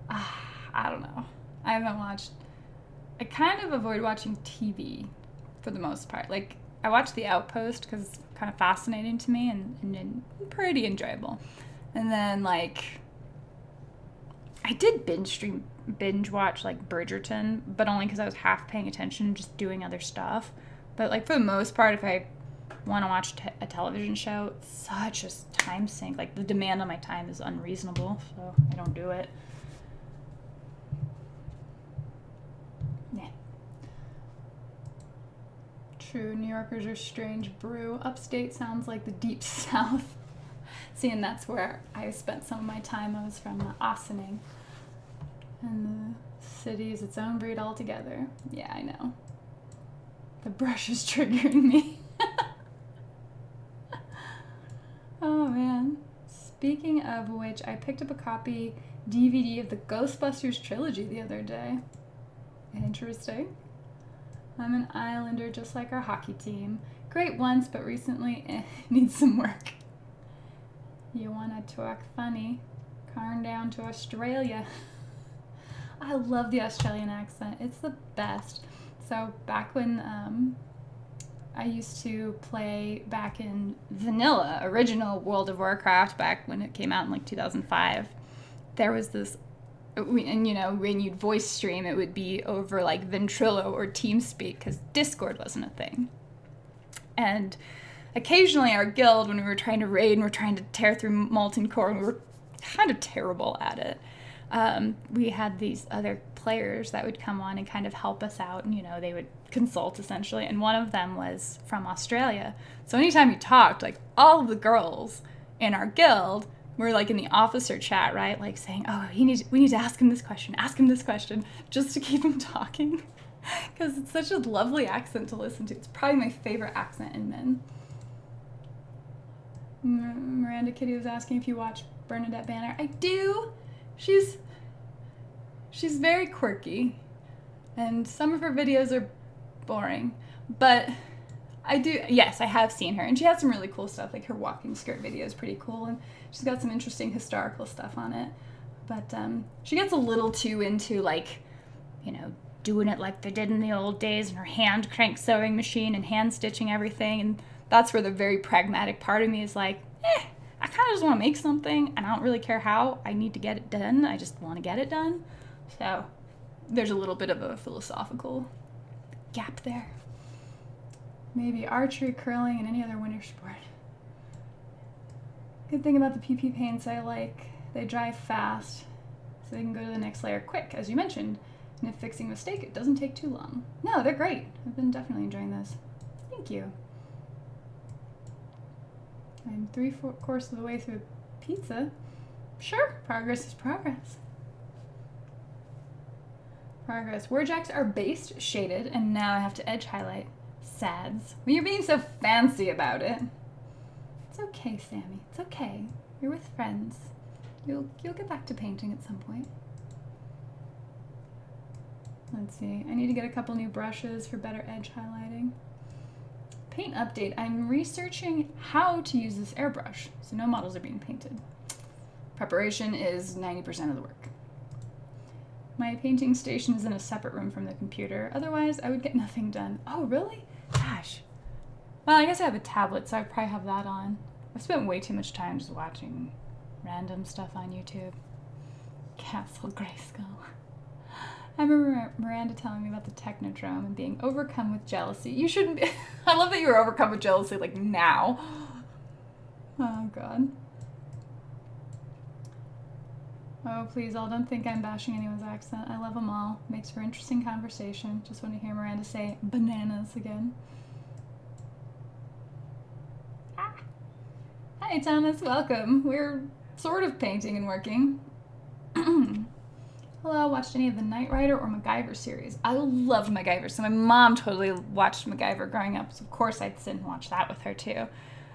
I don't know. I haven't watched. I kind of avoid watching TV for the most part. Like, I watch The Outpost because it's kind of fascinating to me and pretty enjoyable. And then, like, I did binge watch like Bridgerton, but only because I was half paying attention, just doing other stuff. But like for the most part, if I want to watch a television show, it's such a time sink. Like the demand on my time is unreasonable, so I don't do it. Yeah. True, New Yorkers are strange brew. Upstate sounds like the deep south. See, and that's where I spent some of my time. I was from Ossining. And City is its own breed altogether. Yeah, I know. The brush is triggering me. Oh man. Speaking of which, I picked up a copy DVD of the Ghostbusters trilogy the other day. Interesting. I'm an islander just like our hockey team. Great once, but recently needs some work. You wanna talk funny? Carn down to Australia. I love the Australian accent. It's the best. So back when I used to play back in vanilla, original World of Warcraft, back when it came out in like 2005, there was this, and you know, when you'd voice stream, it would be over like Ventrilo or TeamSpeak because Discord wasn't a thing. And occasionally our guild, when we were trying to raid and we're trying to tear through Molten Core, and we were kind of terrible at it, we had these other players that would come on and kind of help us out, and you know, they would consult essentially, and one of them was from Australia. So anytime you talked, like all of the girls in our guild were like in the officer chat, right, like saying, oh, we need to ask him this question, just to keep him talking, because it's such a lovely accent to listen to. It's probably my favorite accent in Min. Miranda Kitty was asking if you watch Bernadette Banner. I do. She's very quirky, and some of her videos are boring, but I do, yes, I have seen her, and she has some really cool stuff, like her walking skirt video is pretty cool, and she's got some interesting historical stuff on it, but she gets a little too into, like, you know, doing it like they did in the old days, and her hand crank sewing machine and hand stitching everything, and that's where the very pragmatic part of me is like, I kind of just want to make something, and I don't really care how I need to get it done. I just want to get it done. So there's a little bit of a philosophical gap there. Maybe archery, curling, and any other winter sport. Good thing about the PP paints I like, they dry fast, so they can go to the next layer quick, as you mentioned. And if fixing a mistake, it doesn't take too long. No, they're great. I've been definitely enjoying this. Thank you. I'm 3/4 of the way through pizza. Sure, progress is progress. Progress. Warjacks are based, shaded, and now I have to edge highlight. Sads. Well, you're being so fancy about it. It's okay, Sammy. It's okay. You're with friends. You'll get back to painting at some point. Let's see. I need to get a couple new brushes for better edge highlighting. Paint update. I'm researching how to use this airbrush, so no models are being painted. Preparation is 90% of the work. My painting station is in a separate room from the computer. Otherwise, I would get nothing done. Oh, really? Gosh. Well, I guess I have a tablet, so I probably have that on. I've spent way too much time just watching random stuff on YouTube. Castle Grayskull. I remember Miranda telling me about the Technodrome and being overcome with jealousy. You shouldn't be. I love that you were overcome with jealousy, like, now. Oh, God. Oh, please, all don't think I'm bashing anyone's accent. I love them all. Makes for interesting conversation. Just want to hear Miranda say bananas again. Ah. Hi, Thomas. Welcome. We're sort of painting and working. Hello, watched any of the Knight Rider or MacGyver series? I loved MacGyver, so my mom totally watched MacGyver growing up, so of course I'd sit and watch that with her too.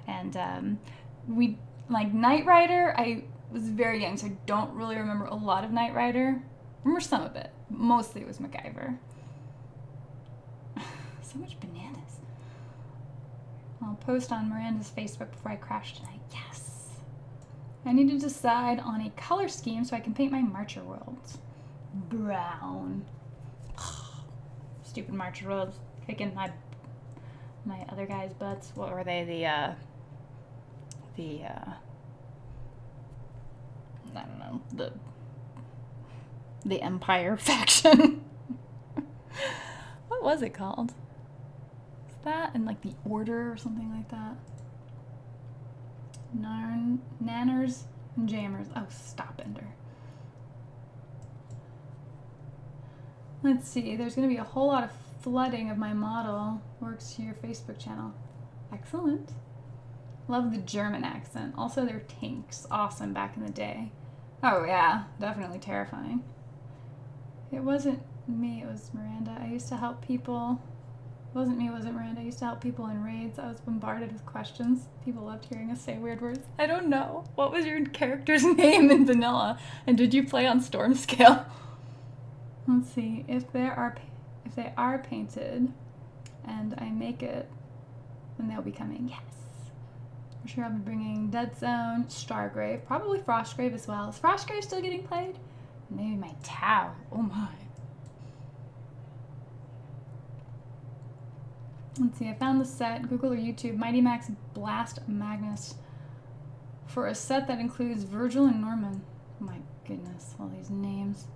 And we, like, Knight Rider, I was very young, so I don't really remember a lot of Knight Rider. I remember some of it. Mostly it was MacGyver. So much bananas. I'll post on Miranda's Facebook before I crash tonight. Yes! I need to decide on a color scheme so I can paint my Marcher worlds. Brown. Stupid Marcher worlds. Kicking my other guys' butts. What were they? I don't know, the Empire faction. What was it called? Is that and like the Order or something like that? Nanners and Jammers. Oh, stop, Ender. Let's see, there's going to be a whole lot of flooding of my model. Works to your Facebook channel. Excellent. Love the German accent. Also, their tanks. Awesome back in the day. Oh, yeah. Definitely terrifying. It wasn't me, it was Miranda. I used to help people. It wasn't me, it wasn't Miranda. I used to help people in raids. I was bombarded with questions. People loved hearing us say weird words. I don't know. What was your character's name in vanilla? And did you play on storm scale? Let's see. If they are painted and I make it, then they'll be coming. Yes. I'm sure I'll be bringing Dead Zone, Stargrave, probably Frostgrave as well. Is Frostgrave still getting played? Maybe my Tau. Oh my. Let's see, I found the set, Google or YouTube, Mighty Max Blast Magnus, for a set that includes Virgil and Norman. Oh my goodness, all these names.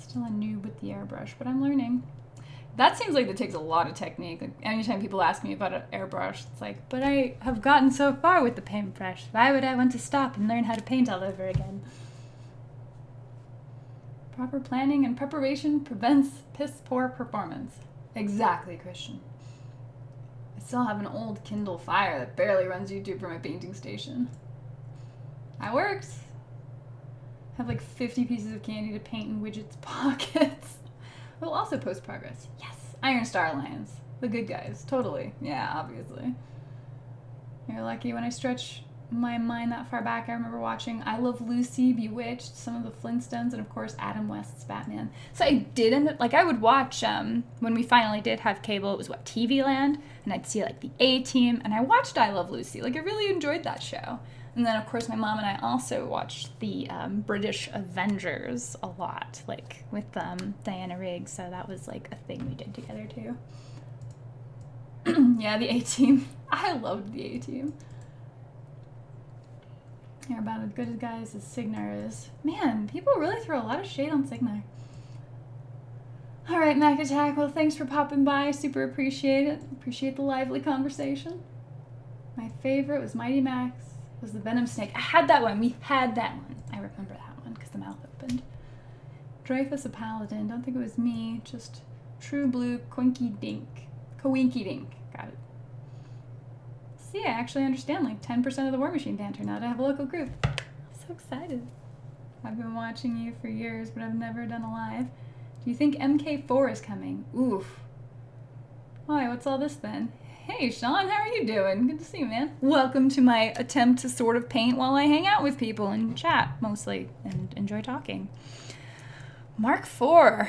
Still a noob with the airbrush, but I'm learning. That seems like it takes a lot of technique. Like, anytime people ask me about an airbrush, it's like, but I have gotten so far with the paintbrush. Why would I want to stop and learn how to paint all over again? Proper planning and preparation prevents piss-poor performance. Exactly, Christian. I still have an old Kindle Fire that barely runs YouTube for my painting station. That works. I have like 50 pieces of candy to paint in Widget's pockets. We'll also post progress. Yes! Iron Star Alliance. The good guys. Totally. Yeah, obviously. You're lucky. When I stretch my mind that far back, I remember watching I Love Lucy, Bewitched, some of the Flintstones, and of course Adam West's Batman. So I did end up, like, I would watch, when we finally did have cable, it was what, TV Land? And I'd see like the A-Team, and I watched I Love Lucy. Like, I really enjoyed that show. And then of course my mom and I also watched the British Avengers a lot, like with Diana Rigg, so that was like a thing we did together too. Yeah, the A-Team. I loved the A-Team. They're about as good as guys as Signar is. Man, people really throw a lot of shade on Signar. Alright, Mac Attack, well thanks for popping by, super appreciate it. Appreciate the lively conversation. My favorite was Mighty Max, was the Venom Snake. I had that one, we had that one. I remember that one, because the mouth opened. Dreyfus a Paladin, don't think it was me, just True Blue Coinky Dink. Coinky Dink, got it. See, I actually understand like 10% of the War Machine banter now that I have a local group. I'm so excited. I've been watching you for years, but I've never done a live. Do you think MK4 is coming? Oof. Why, what's all this then? Hey, Sean, how are you doing? Good to see you, man. Welcome to my attempt to sort of paint while I hang out with people and chat, mostly, and enjoy talking. Mark IV.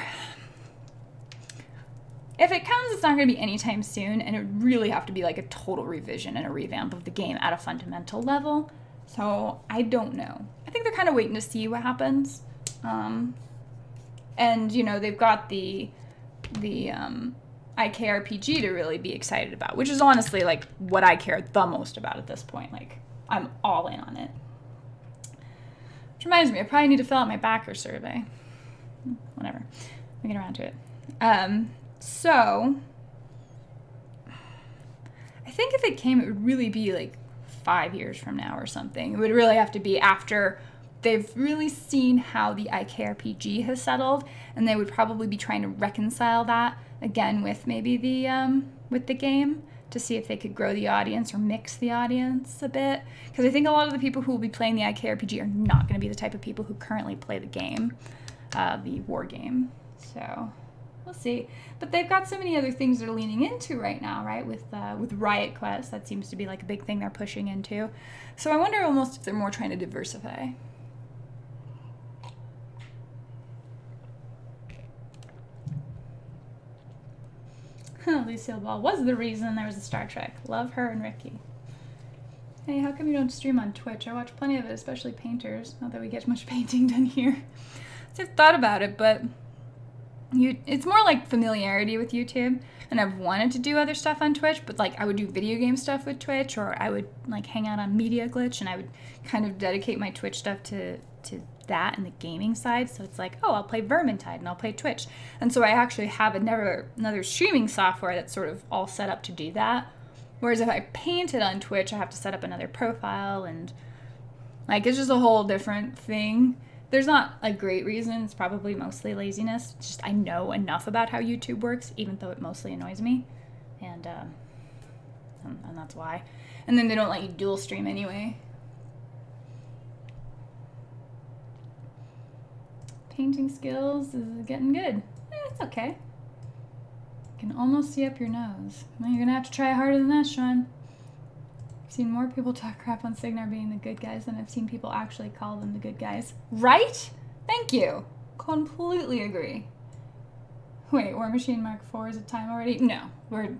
If it comes, it's not going to be anytime soon, and it would really have to be like a total revision and a revamp of the game at a fundamental level. So I don't know. I think they're kind of waiting to see what happens. And, you know, they've got the IKRPG to really be excited about, which is honestly like what I care the most about at this point. Like, I'm all in on it. Which reminds me, I probably need to fill out my backer survey. Whatever. We get around to it. So, I think if it came, it would really be like 5 years from now or something. It would really have to be after they've really seen how the IKRPG has settled, and they would probably be trying to reconcile that again with maybe with the game to see if they could grow the audience or mix the audience a bit. Because I think a lot of the people who will be playing the IKRPG are not going to be the type of people who currently play the game, the war game. So we'll see. But they've got so many other things they're leaning into right now, right? With Riot Quest, that seems to be like a big thing they're pushing into. So I wonder almost if they're more trying to diversify. Lucille Ball was the reason there was a Star Trek. Love her and Ricky. Hey, how come you don't stream on Twitch? I watch plenty of it, especially painters. Not that we get much painting done here. So I've thought about it, but it's more like familiarity with YouTube. And I've wanted to do other stuff on Twitch, but like I would do video game stuff with Twitch, or I would like hang out on Media Glitch, and I would kind of dedicate my Twitch stuff to that and the gaming side. So it's like, oh, I'll play Vermintide and I'll play Twitch. And so I actually have another streaming software that's sort of all set up to do that. Whereas if I painted on Twitch, I have to set up another profile, and like it's just a whole different thing. There's not a great reason. It's probably mostly laziness. It's just I know enough about how YouTube works, even though it mostly annoys me. And that's why. And then they don't let you dual stream anyway. painting skills is getting good. It's okay. I can almost see up your nose. Well, you're gonna have to try harder than that, Sean. I've seen more people talk crap on Signar being the good guys than I've seen people actually call them the good guys. Right? Thank you. Completely agree. Wait, War Machine Mark IV is a time already? No.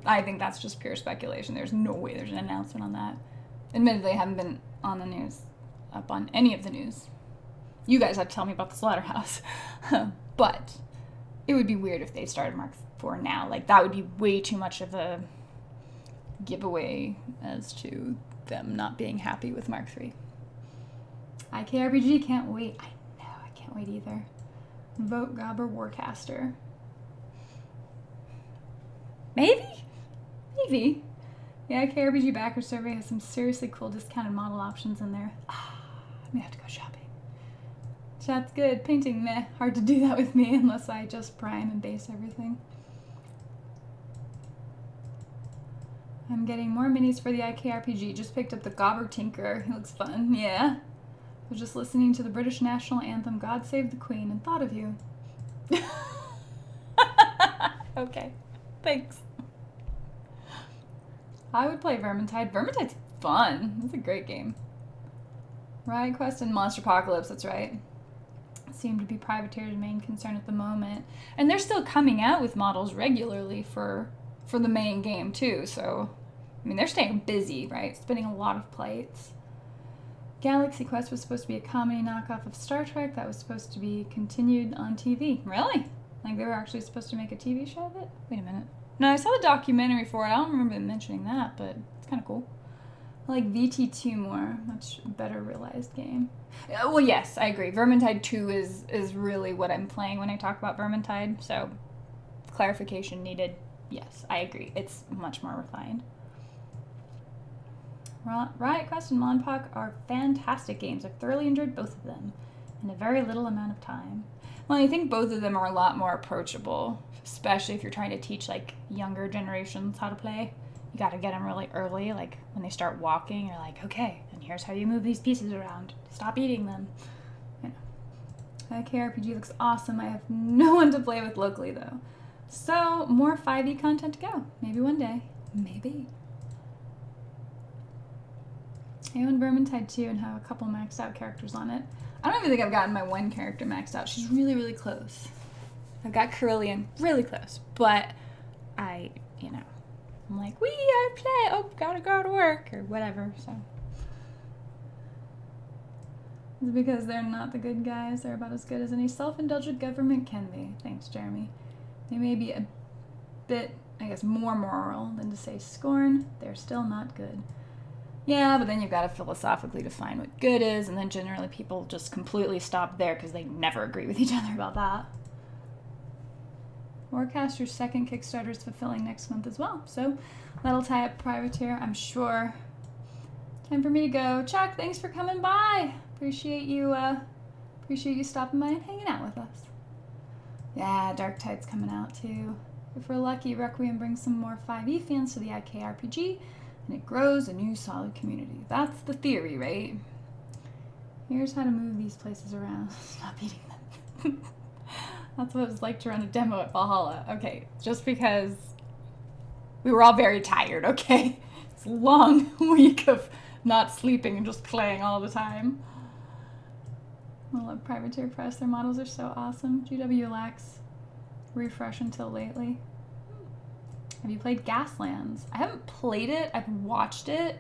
I think that's just pure speculation. There's no way there's an announcement on that. Admittedly, I haven't been on the news, up on any of the news. You guys have to tell me about the slaughterhouse. But it would be weird if they started Mark IV now. Like, that would be way too much of a giveaway as to them not being happy with Mark III. IKRPG, can't wait. I know, I can't wait either. Vote Gobber Warcaster. Maybe? Maybe. The IKRPG backer survey has some seriously cool discounted model options in there. I may have to go shopping. Chat's good. Painting, meh. Hard to do that with me unless I just prime and base everything. I'm getting more minis for the IKRPG. Just picked up the Gobber Tinker. He looks fun. Yeah. I was just listening to the British national anthem, God Save the Queen, and thought of you. Okay. Thanks. I would play Vermintide. Vermintide's fun. It's a great game. Riot Quest and Monster Apocalypse, that's right. Seem to be Privateer's main concern at the moment. And they're still coming out with models regularly for the main game too, so I mean they're staying busy, right? Spinning a lot of plates. Galaxy Quest was supposed to be a comedy knockoff of Star Trek that was supposed to be continued on TV. Really? Like they were actually supposed to make a TV show of it? Wait a minute. No, I saw the documentary for it. I don't remember them mentioning that, but it's kind of cool. I like VT2 more. Much better realized game. Well, yes, I agree. Vermintide 2 is really what I'm playing when I talk about Vermintide, so clarification needed. Yes, I agree. It's much more refined. Riot Quest and Monpoc are fantastic games. I've thoroughly enjoyed both of them in a very little amount of time. Well, I think both of them are a lot more approachable, especially if you're trying to teach like younger generations how to play. You got to get them really early, like when they start walking, you're like, okay, and here's how you move these pieces around. Stop eating them. You know. IKRPG looks awesome. I have no one to play with locally though. So more 5e content to go. Maybe one day. Maybe. I own Vermintide 2 and have a couple maxed out characters on it. I don't even think I've gotten my one character maxed out. She's really, really close. I've got Carillion really close, but I'm like, I play, oh, gotta go to work, or whatever, so. It's because they're not the good guys. They're about as good as any self-indulgent government can be. Thanks, Jeremy. They may be a bit, I guess, more moral than to say scorn. They're still not good. Yeah, but then you've got to philosophically define what good is, and then generally people just completely stop there because they never agree with each other about that. Warcaster's second Kickstarter is fulfilling next month as well, so that'll tie up Privateer, I'm sure. Time for me to go. Chuck, thanks for coming by. Appreciate you stopping by and hanging out with us. Yeah, Dark Tide's coming out too. If we're lucky, Requiem brings some more 5e fans to the IKRPG, and it grows a new solid community. That's the theory, right? Here's how to move these places around. Stop eating them. That's what it was like to run a demo at Valhalla. Okay, just because we were all very tired, okay? It's a long week of not sleeping and just playing all the time. I love Privateer Press. Their models are so awesome. GW lacks refresh until lately. Have you played Gaslands? I haven't played it. I've watched it.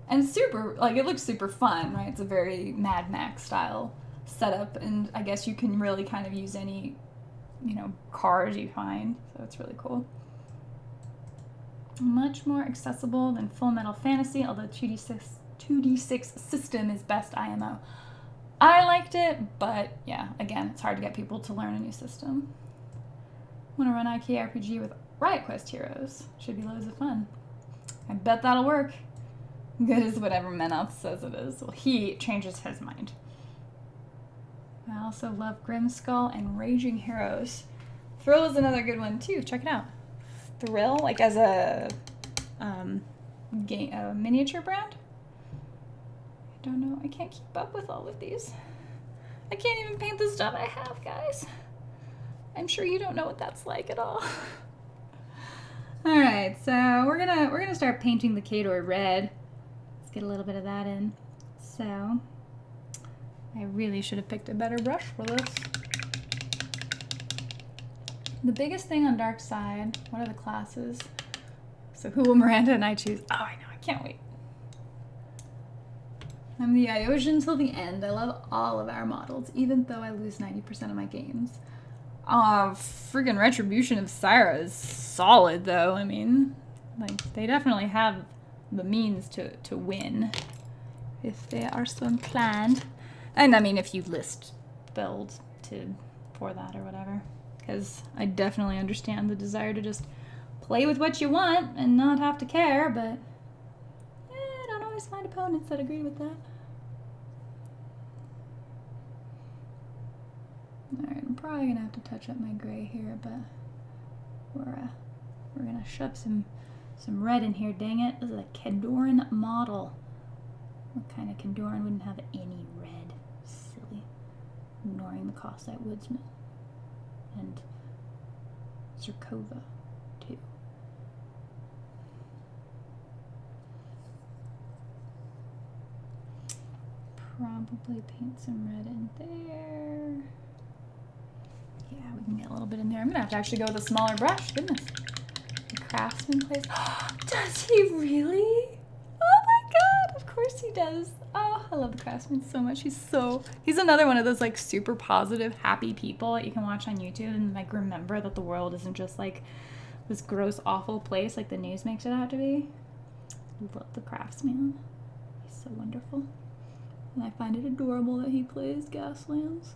And it's super, like, it looks super fun, right? It's a very Mad Max style setup. And I guess you can really kind of use any, cars you find. So it's really cool. Much more accessible than Full Metal Fantasy, although 2D6 system is best IMO. I liked it, but yeah, again, it's hard to get people to learn a new system. Want to run IKRPG with Riot Quest heroes. Should be loads of fun. I bet that'll work. Good as whatever Menoth says it is. Well, he changes his mind. I also love Grimskull and Raging Heroes. Thrill is another good one too. Check it out. Thrill, like as a miniature brand. I don't know. I can't keep up with all of these. I can't even paint the stuff I have, guys. I'm sure you don't know what that's like at all. All right, so we're gonna start painting the Khador red. Let's get a little bit of that in. So I really should have picked a better brush for this. The biggest thing on Dark Side, what are the classes? So who will Miranda and I choose? Oh, I know, I can't wait. I'm the Iosian till the end. I love all of our models, even though I lose 90% of my games. Friggin' Retribution of Syra is solid, though. I mean, like, they definitely have the means to win, if they are so inclined. And, I mean, if you list builds for that or whatever. Because I definitely understand the desire to just play with what you want and not have to care, but I don't always find opponents that agree with that. Alright, I'm probably gonna have to touch up my gray here, but we're gonna shove some red in here, dang it. This is a Khadoran model. What kind of Khadoran wouldn't have any red? Silly. Ignoring the Cossite Woodsman. And Zerkova, too. Probably paint some red in there. Yeah, we can get a little bit in there. I'm gonna have to actually go with a smaller brush. Goodness. The Craftsman plays. Does he really? Oh my god, of course he does. Oh, I love the Craftsman so much. He's another one of those like super positive, happy people that you can watch on YouTube and like remember that the world isn't just like this gross, awful place like the news makes it out to be. I love the Craftsman. He's so wonderful. And I find it adorable that he plays Gaslands.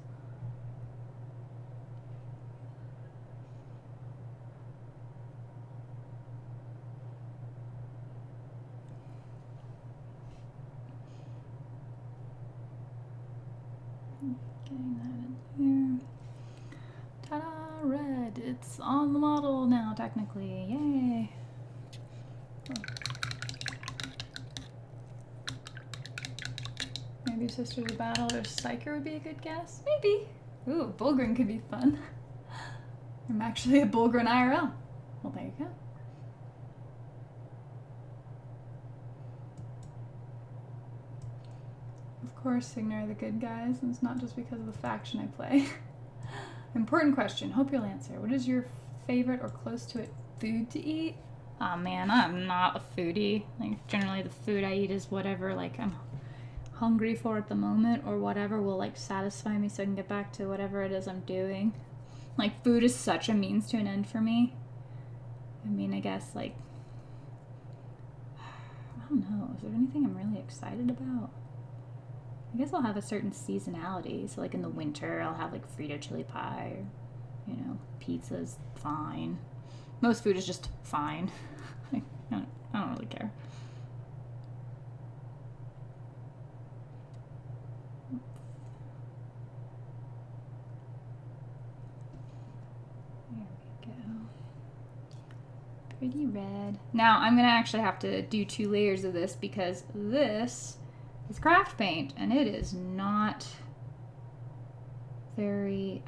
Getting that in here. Ta-da! Red. It's on the model now, technically. Yay! Oh. Maybe Sisters of Battle or Psyker would be a good guess. Maybe. Ooh, Bulgrin could be fun. I'm actually a Bulgrin IRL. Well, there you go. Of course, Signar are the good guys, and it's not just because of the faction I play. Important question. Hope you'll answer. What is your favorite or close to it food to eat? Oh man, I'm not a foodie. Like, generally the food I eat is whatever, like, I'm hungry for at the moment, or whatever will like satisfy me so I can get back to whatever it is I'm doing. Like, food is such a means to an end for me. I mean, I guess like, I don't know, is there anything I'm really excited about? I guess I'll have a certain seasonality. So like in the winter I'll have like Frito chili pie, or, you know, pizza's fine. Most food is just fine. I don't really care. Pretty red. Now I'm gonna actually have to do 2 layers of this because this is craft paint and it is not very,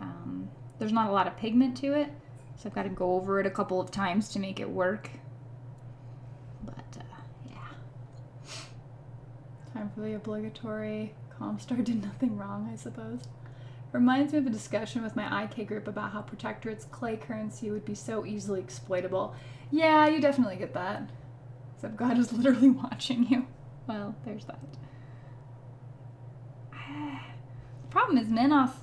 there's not a lot of pigment to it. So I've got to go over it a couple of times to make it work. But yeah. Time for the obligatory Comstar did nothing wrong, I suppose. Reminds me of a discussion with my IK group about how Protectorate's clay currency would be so easily exploitable. Yeah, you definitely get that. Except God is literally watching you. Well, there's that. The problem is Menoth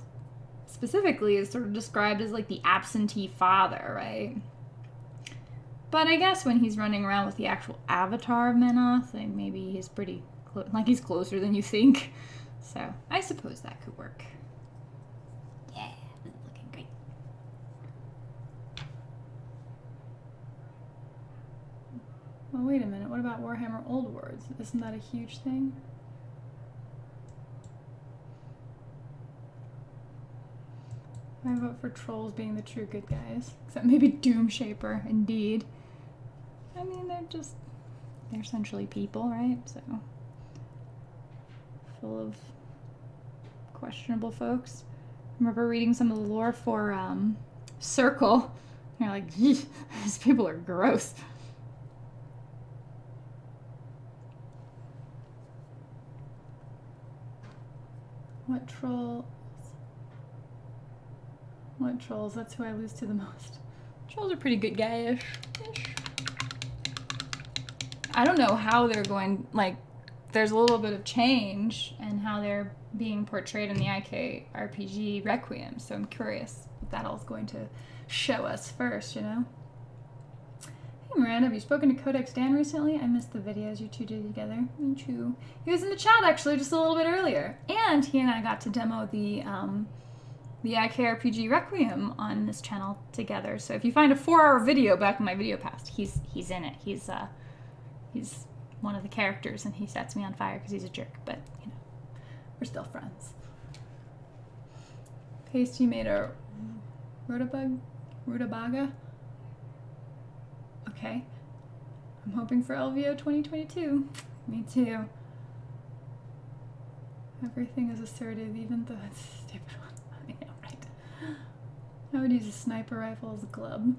specifically is sort of described as like the absentee father, right? But I guess when he's running around with the actual avatar of Menoth, like maybe he's pretty like he's closer than you think. So I suppose that could work. Yeah, this is looking great. Well, wait a minute. What about Warhammer Old Worlds? Isn't that a huge thing? I vote for trolls being the true good guys. Except maybe Doomshaper, indeed. I mean, they're essentially people, right? So, full of questionable folks. I remember reading some of the lore for Circle. And you're like, these people are gross. What trolls? What trolls? That's who I lose to the most. Trolls are pretty good guys. I don't know how they're going, like, there's a little bit of change in how they're being portrayed in the IK RPG Requiem, so I'm curious what that all is going to show us first, you know? Hey Miranda, have you spoken to Codex Dan recently? I missed the videos you two did together. Me too. He was in the chat actually just a little bit earlier, and he and I got to demo the IK RPG Requiem on this channel together. So if you find a 4-hour video back in my video past, he's in it. He's one of the characters, and he sets me on fire because he's a jerk. But you know, we're still friends. Pasty made a rutabaga. Okay. I'm hoping for LVO 2022. Me too. Everything is assertive, even though it's a stupid one. I know, right? I would use a sniper rifle as a club.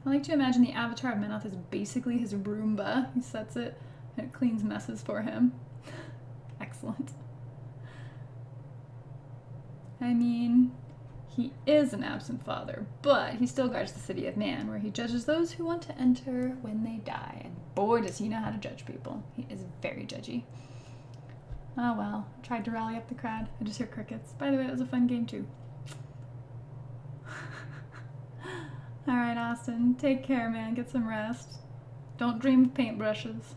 I like to imagine the avatar of Menoth is basically his Roomba. He sets it and it cleans messes for him. Excellent. I mean, he is an absent father, but he still guards the city of man, where he judges those who want to enter when they die. And boy, does he know how to judge people. He is very judgy. Oh well, I tried to rally up the crowd. I just hear crickets. By the way, it was a fun game too. Alright, Austin, take care, man. Get some rest. Don't dream of paintbrushes.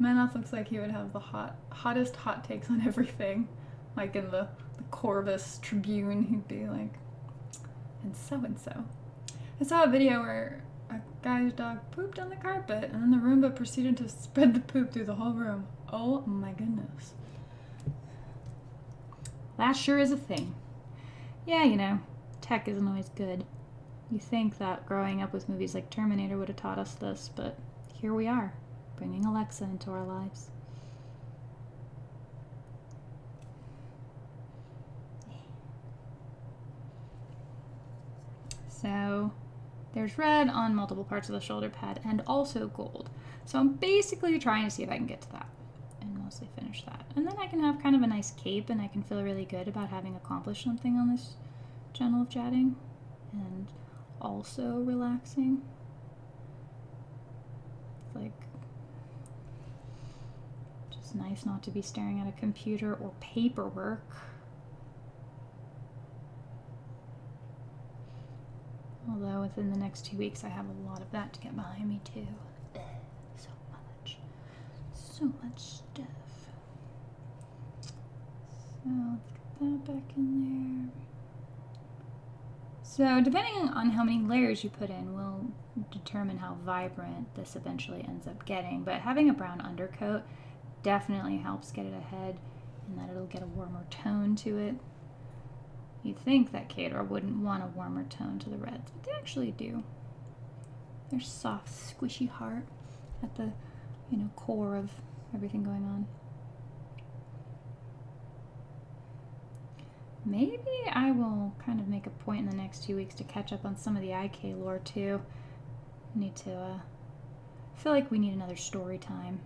Menoth looks like he would have the hottest hot takes on everything. Like in the Corvus Tribune, he'd be like, and so. I saw a video where a guy's dog pooped on the carpet, and then the Roomba proceeded to spread the poop through the whole room. Oh my goodness. That sure is a thing. Yeah, you know, tech isn't always good. You think that growing up with movies like Terminator would have taught us this, but here we are, bringing Alexa into our lives. So there's red on multiple parts of the shoulder pad and also gold. So I'm basically trying to see if I can get to that and mostly finish that. And then I can have kind of a nice cape and I can feel really good about having accomplished something on this channel of chatting and also relaxing. It's like just nice not to be staring at a computer or paperwork. Although within the next 2 weeks I have a lot of that to get behind me too. So much stuff. So let's get that back in there. So depending on how many layers you put in will determine how vibrant this eventually ends up getting. But having a brown undercoat definitely helps get it ahead in that it'll get a warmer tone to it. You'd think that Kador wouldn't want a warmer tone to the reds, but they actually do. There's soft, squishy heart at the, core of everything going on. Maybe I will kind of make a point in the next 2 weeks to catch up on some of the IK lore too. I feel like we need another story time.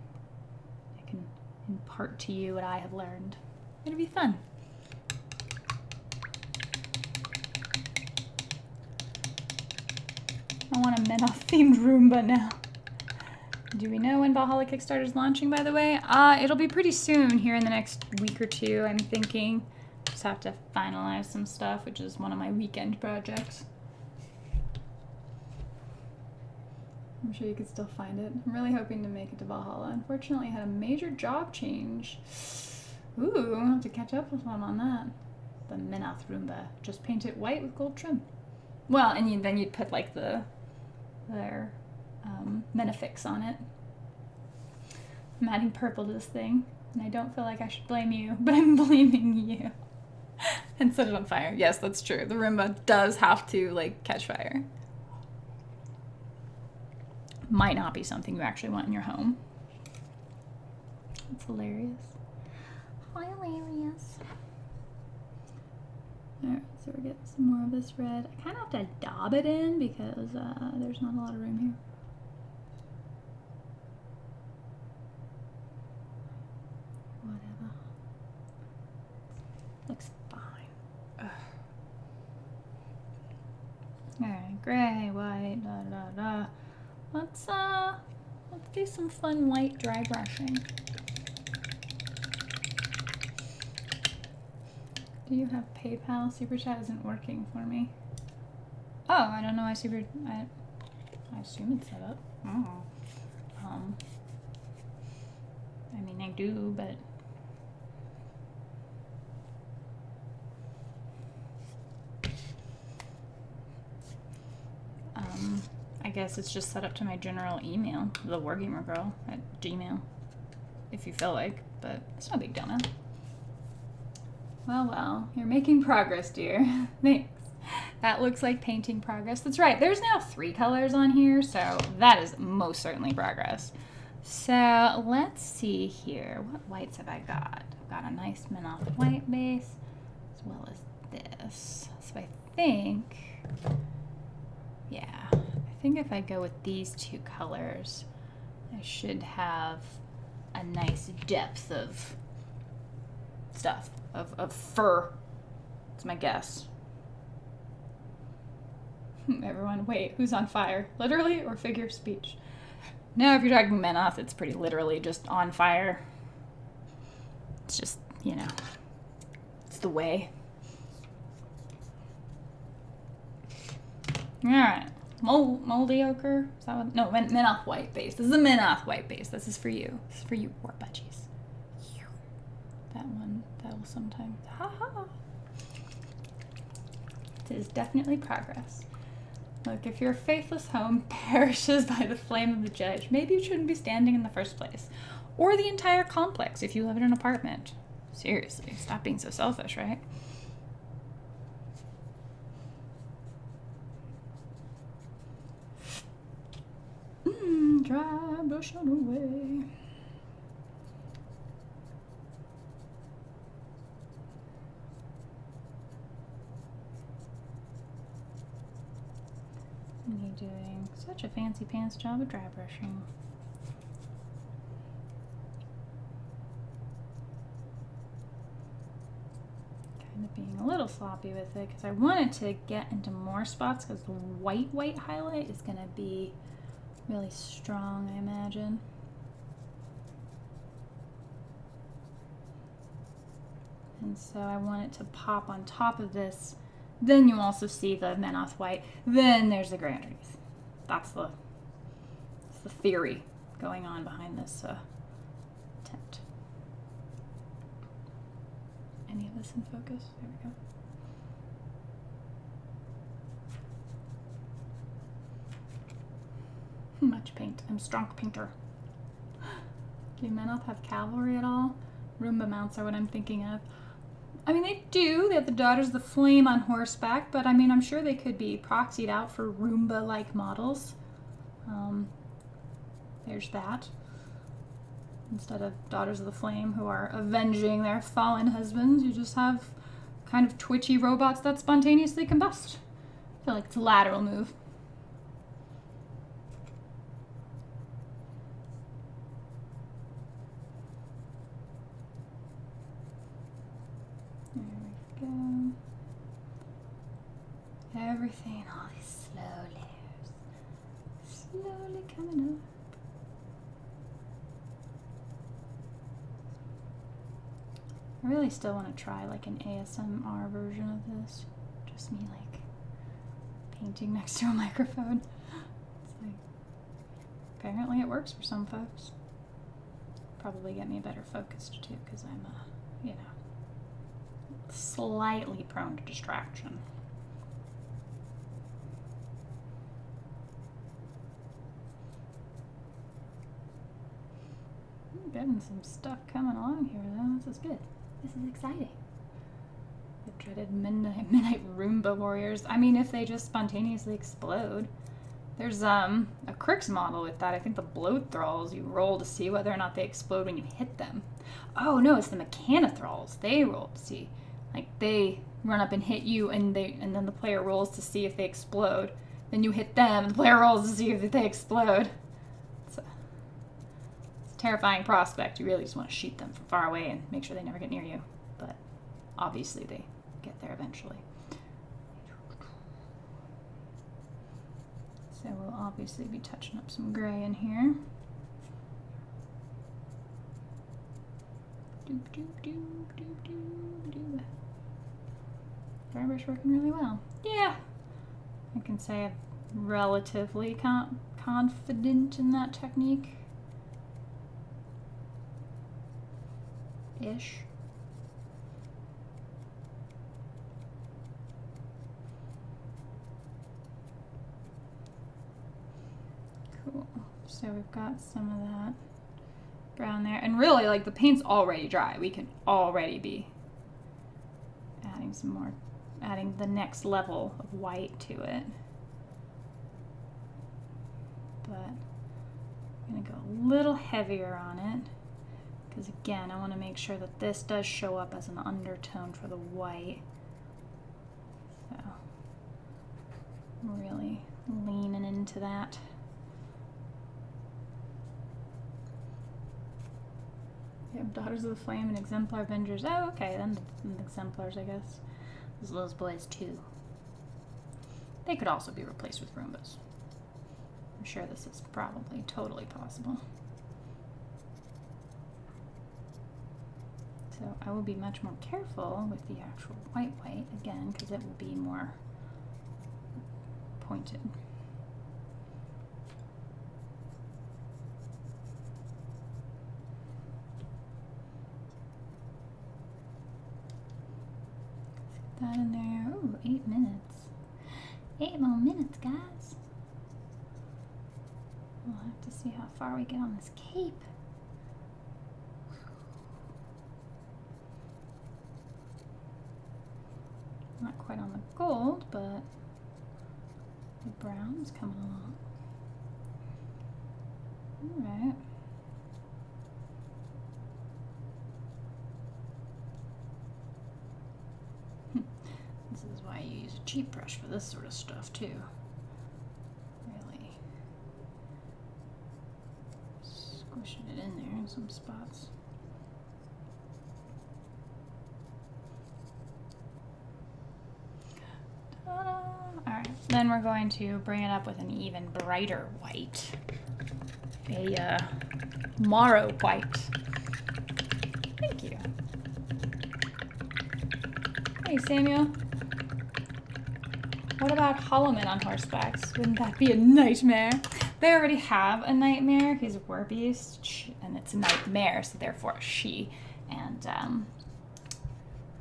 I can impart to you what I have learned. It'll be fun. I want a Menoth-themed Roomba now. Do we know when Valhalla Kickstarter is launching, by the way? It'll be pretty soon, here in the next week or two, I'm thinking. Just have to finalize some stuff, which is one of my weekend projects. I'm sure you could still find it. I'm really hoping to make it to Valhalla. Unfortunately, I had a major job change. Ooh, I'll have to catch up with one on that. The Menoth Roomba. Just paint it white with gold trim. Well, and then you'd put like their Menifix on it. I'm adding purple to this thing, and I don't feel like I should blame you, but I'm blaming you. And set it on fire. Yes, that's true. The Roomba does have to, catch fire. Might not be something you actually want in your home. That's hilarious. Hilarious. Alright, so we're getting some more of this red. I kind of have to daub it in because there's not a lot of room here. Whatever. Looks fine. Alright, gray, white, Let's do some fun white dry brushing. Do you have PayPal? Super Chat isn't working for me. Oh, I don't know why I assume it's set up. Oh. I mean, I do, but I guess it's just set up to my general email, the wargamergirl at Gmail, if you feel like, but it's no big deal now. Well, you're making progress, dear. Thanks. That looks like painting progress. That's right, there's now 3 colors on here, so that is most certainly progress. So let's see here. What whites have I got? I've got a nice Minoth white base, as well as this. So I think, yeah, I think if I go with these 2 colors, I should have a nice depth of stuff, of fur. That's my guess. Everyone, wait, who's on fire? Literally or figure of speech? No, if you're talking Menoth, it's pretty literally just on fire. It's just, you know, it's the way. Alright. Moldy ochre? Is that what? No, Menoth white base. This is a Menoth white base. This is for you. This is for you, war budgies. That one, that will sometimes. Ha ha! It is definitely progress. Look, if your faithless home perishes by the flame of the judge, maybe you shouldn't be standing in the first place. Or the entire complex if you live in an apartment. Seriously, stop being so selfish, right? Dry brush on away. Me doing such a fancy pants job of dry brushing. Kind of being a little sloppy with it because I wanted to get into more spots because the white highlight is going to be really strong, I imagine. And so I want it to pop on top of this. Then you also see the Menoth white. Then there's the gray underneath. That's the theory going on behind this tint. Any of this in focus? There we go. Much paint. I'm a strong painter. Do Menoth have cavalry at all? Roomba mounts are what I'm thinking of. I mean, they do. They have the Daughters of the Flame on horseback, but I mean, I'm sure they could be proxied out for Roomba-like models. There's that. Instead of Daughters of the Flame who are avenging their fallen husbands, you just have kind of twitchy robots that spontaneously combust. I feel like it's a lateral move. Everything, all these slow layers, slowly coming up. I really still want to try like an ASMR version of this. Just me like painting next to a microphone. It's like, apparently it works for some folks. Probably get me better focused too, because I'm, you know, slightly prone to distraction. Getting some stuff coming along here, though. This is good. This is exciting. The dreaded midnight Roomba warriors. I mean, if they just spontaneously explode. There's a Crix model with that. I think the Bloat Thralls, you roll to see whether or not they explode when you hit them. Oh, no, it's the Mechanothralls. They roll to see Like they run up and hit you, and then the player rolls to see if they explode. Then you hit them, and the player rolls to see if they explode. It's a terrifying prospect. You really just want to shoot them from far away and make sure they never get near you. But obviously they get there eventually. So we'll obviously be touching up some gray in here. Doop, doop, doop, doop, doop, doop. Airbrush working really well. Yeah, I can say I'm relatively confident in that technique. Ish. Cool. So we've got some of that brown there. And really, like, the paint's already dry. We can already be adding some more, adding the next level of white to it. But I'm going to go a little heavier on it. Because again, I want to make sure that this does show up as an undertone for the white. So, really leaning into that. Yep, Daughters of the Flame and Exemplar Avengers. Oh, okay, then the Exemplars, I guess. Those boys, too. They could also be replaced with Roombas. I'm sure this is probably totally possible. So I will be much more careful with the actual white again, because it will be more pointed. That in there. Ooh, 8 minutes. 8 more minutes, guys. We'll have to see how far we get on this cape. Not quite on the gold, but the brown's coming along. All right. This is why you use a cheap brush for this sort of stuff too. Really squishing it in there in some spots. Alright, then we're going to bring it up with an even brighter white. A Morrow white. Thank you. Hey Samuel. What about Hollowman on horsebacks? Wouldn't that be a nightmare? They already have a nightmare. He's a war beast, and it's a nightmare, so therefore a she. And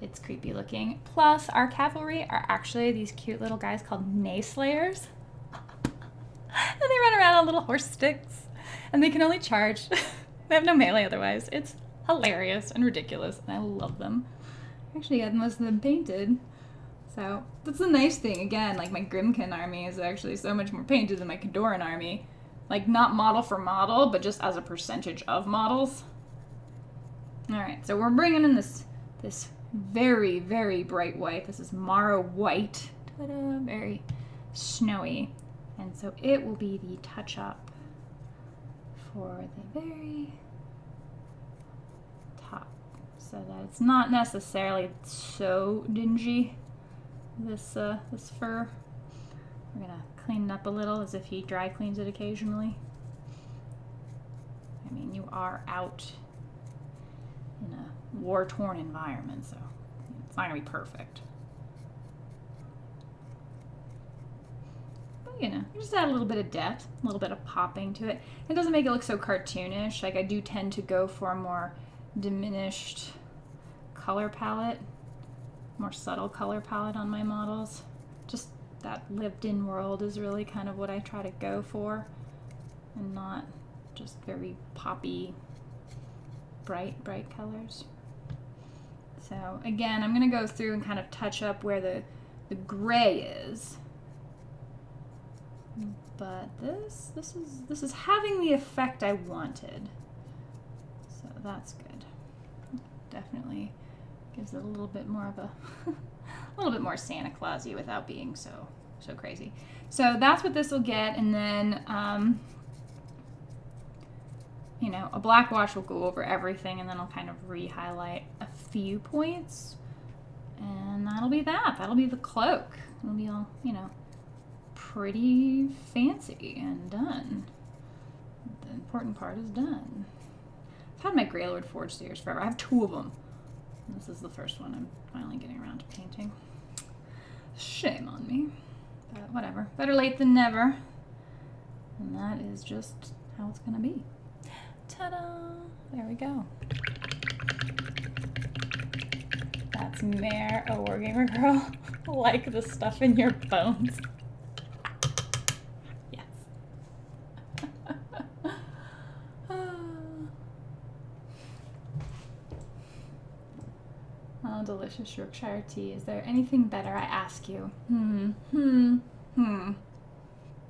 it's creepy looking. Plus, our cavalry are actually these cute little guys called Nayslayers. And they run around on little horse sticks. And they can only charge. They have no melee otherwise. It's hilarious and ridiculous, and I love them. I actually got most of them painted. So, that's the nice thing. Again, like my Grimkin army is actually so much more painted than my Kadoran army. Like, not model for model, but just as a percentage of models. Alright, so we're bringing in this very, very bright white. This is Morrow white. Ta-da! Very snowy. And so it will be the touch-up for the very top. So that it's not necessarily so dingy, this fur. We're gonna clean it up a little as if he dry cleans it occasionally. I mean, you are out in a war-torn environment, so it's not gonna be perfect. But you know, you just add a little bit of depth, a little bit of popping to it. It doesn't make it look so cartoonish. Like, I do tend to go for a more diminished color palette, more subtle color palette on my models. Just that lived-in world is really kind of what I try to go for, and not just very poppy, bright colors. So again, I'm gonna go through and kind of touch up where the gray is. But this is having the effect I wanted. So that's good. Definitely Gives it a little bit more of a, a little bit more Santa Claus-y without being so crazy. So that's what this will get, and then, you know, a black wash will go over everything, and then I'll kind of re-highlight a few points, and that'll be that. That'll be the cloak. It'll be all, you know, pretty fancy and done. The important part is done. I've had my Greylord Forge Seers forever. I have 2 of them. And this is the first one I'm finally getting around to painting. Shame on me. But whatever. Better late than never. And that is just how it's gonna be. Ta-da! There we go. That's Mare, a Wargamer girl. Like the stuff in your bones. Yes. Oh, delicious Yorkshire tea. Is there anything better, I ask you? Let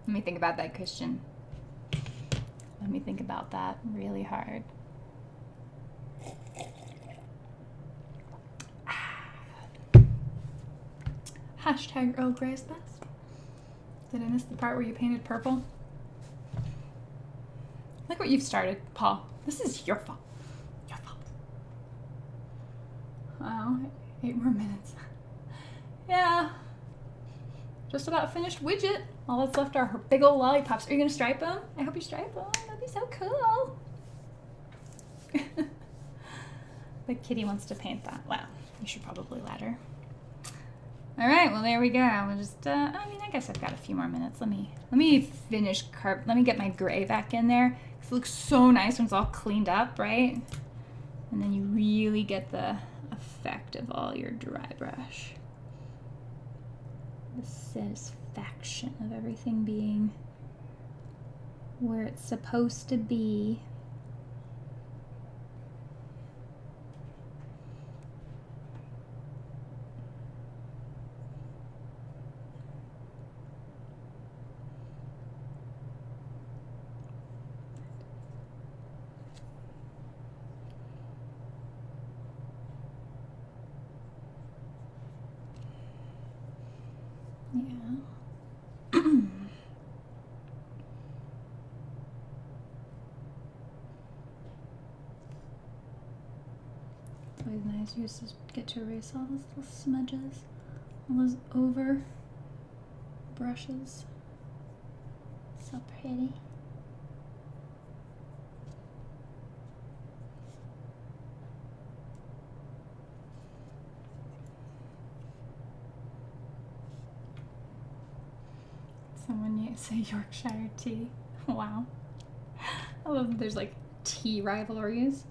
me think about that, Christian. Let me think about that really hard. Hashtag Earl Grey is best. Did I miss the part where you painted purple? Look what you've started, Paul. This is your fault. Your fault. Wow, 8 more minutes. Yeah. Just about finished widget. All that's left are her big old lollipops. Are you gonna stripe them? I hope you stripe them. That'd be so cool. But Kitty wants to paint that. Wow, you should probably let her. All right, well there we go. We'll just, I mean, I guess I've got a few more minutes. Let me finish let me get my gray back in there. It looks so nice when it's all cleaned up, right? And then you really get the effect of all your dry brush. The satisfaction of everything being where it's supposed to be. It's always nice. You just get to erase all those little smudges, all those over brushes. So pretty. Someone you say Yorkshire tea. Wow. I love that there's like tea rivalries.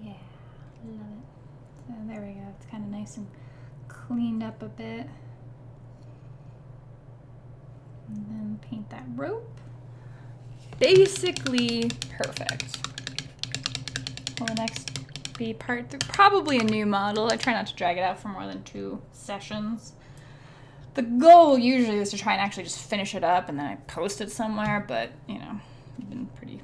Yeah, love it. So there we go. It's kind of nice and cleaned up a bit. And then paint that rope. Basically perfect. Will the next be part 3? Probably a new model. I try not to drag it out for more than 2 sessions. The goal usually is to try and actually just finish it up and then I post it somewhere, but you know, I've been pretty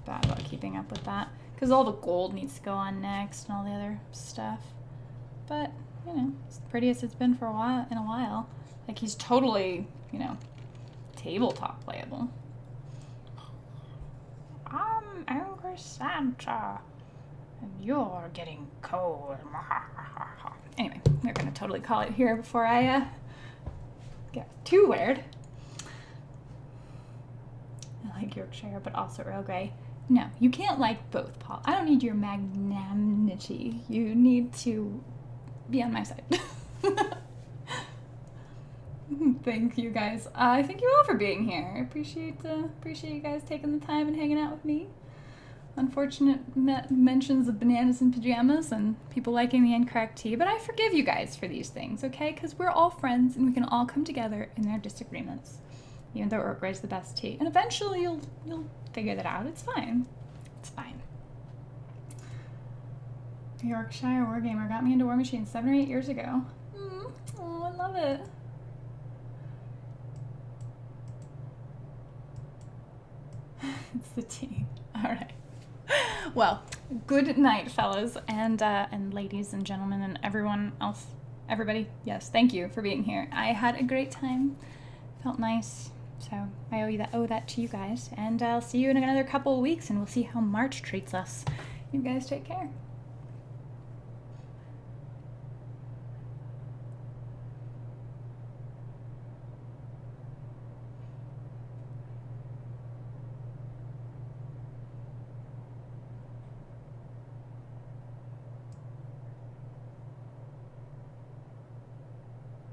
bad about keeping up with that because all the gold needs to go on next and all the other stuff. But you know, it's the prettiest it's been for a while. Like he's totally, you know, tabletop playable. I'm Angry Santa, and you're getting cold. Anyway, we're gonna totally call it here before I get too weird. I like Yorkshire, but also Earl Grey. No, you can't like both, Paul. I don't need your magnanimity. You need to be on my side. Thank you guys. Thank you all for being here. I appreciate you guys taking the time and hanging out with me. unfortunate mentions of bananas and pajamas and people liking the incorrect tea, but I forgive you guys for these things, okay? Because we're all friends and we can all come together in our disagreements, even though Earl Grey's the best tea. And eventually you'll figure that out. It's fine. It's fine. Yorkshire Wargamer got me into War Machine 7 or 8 years ago. Oh, I love it. It's the tea. All right. Well, good night, fellas and ladies and gentlemen and everyone else. Everybody, yes, thank you for being here. I had a great time. Felt nice. So I owe that to you guys. And I'll see you in another couple of weeks and we'll see how March treats us. You guys take care.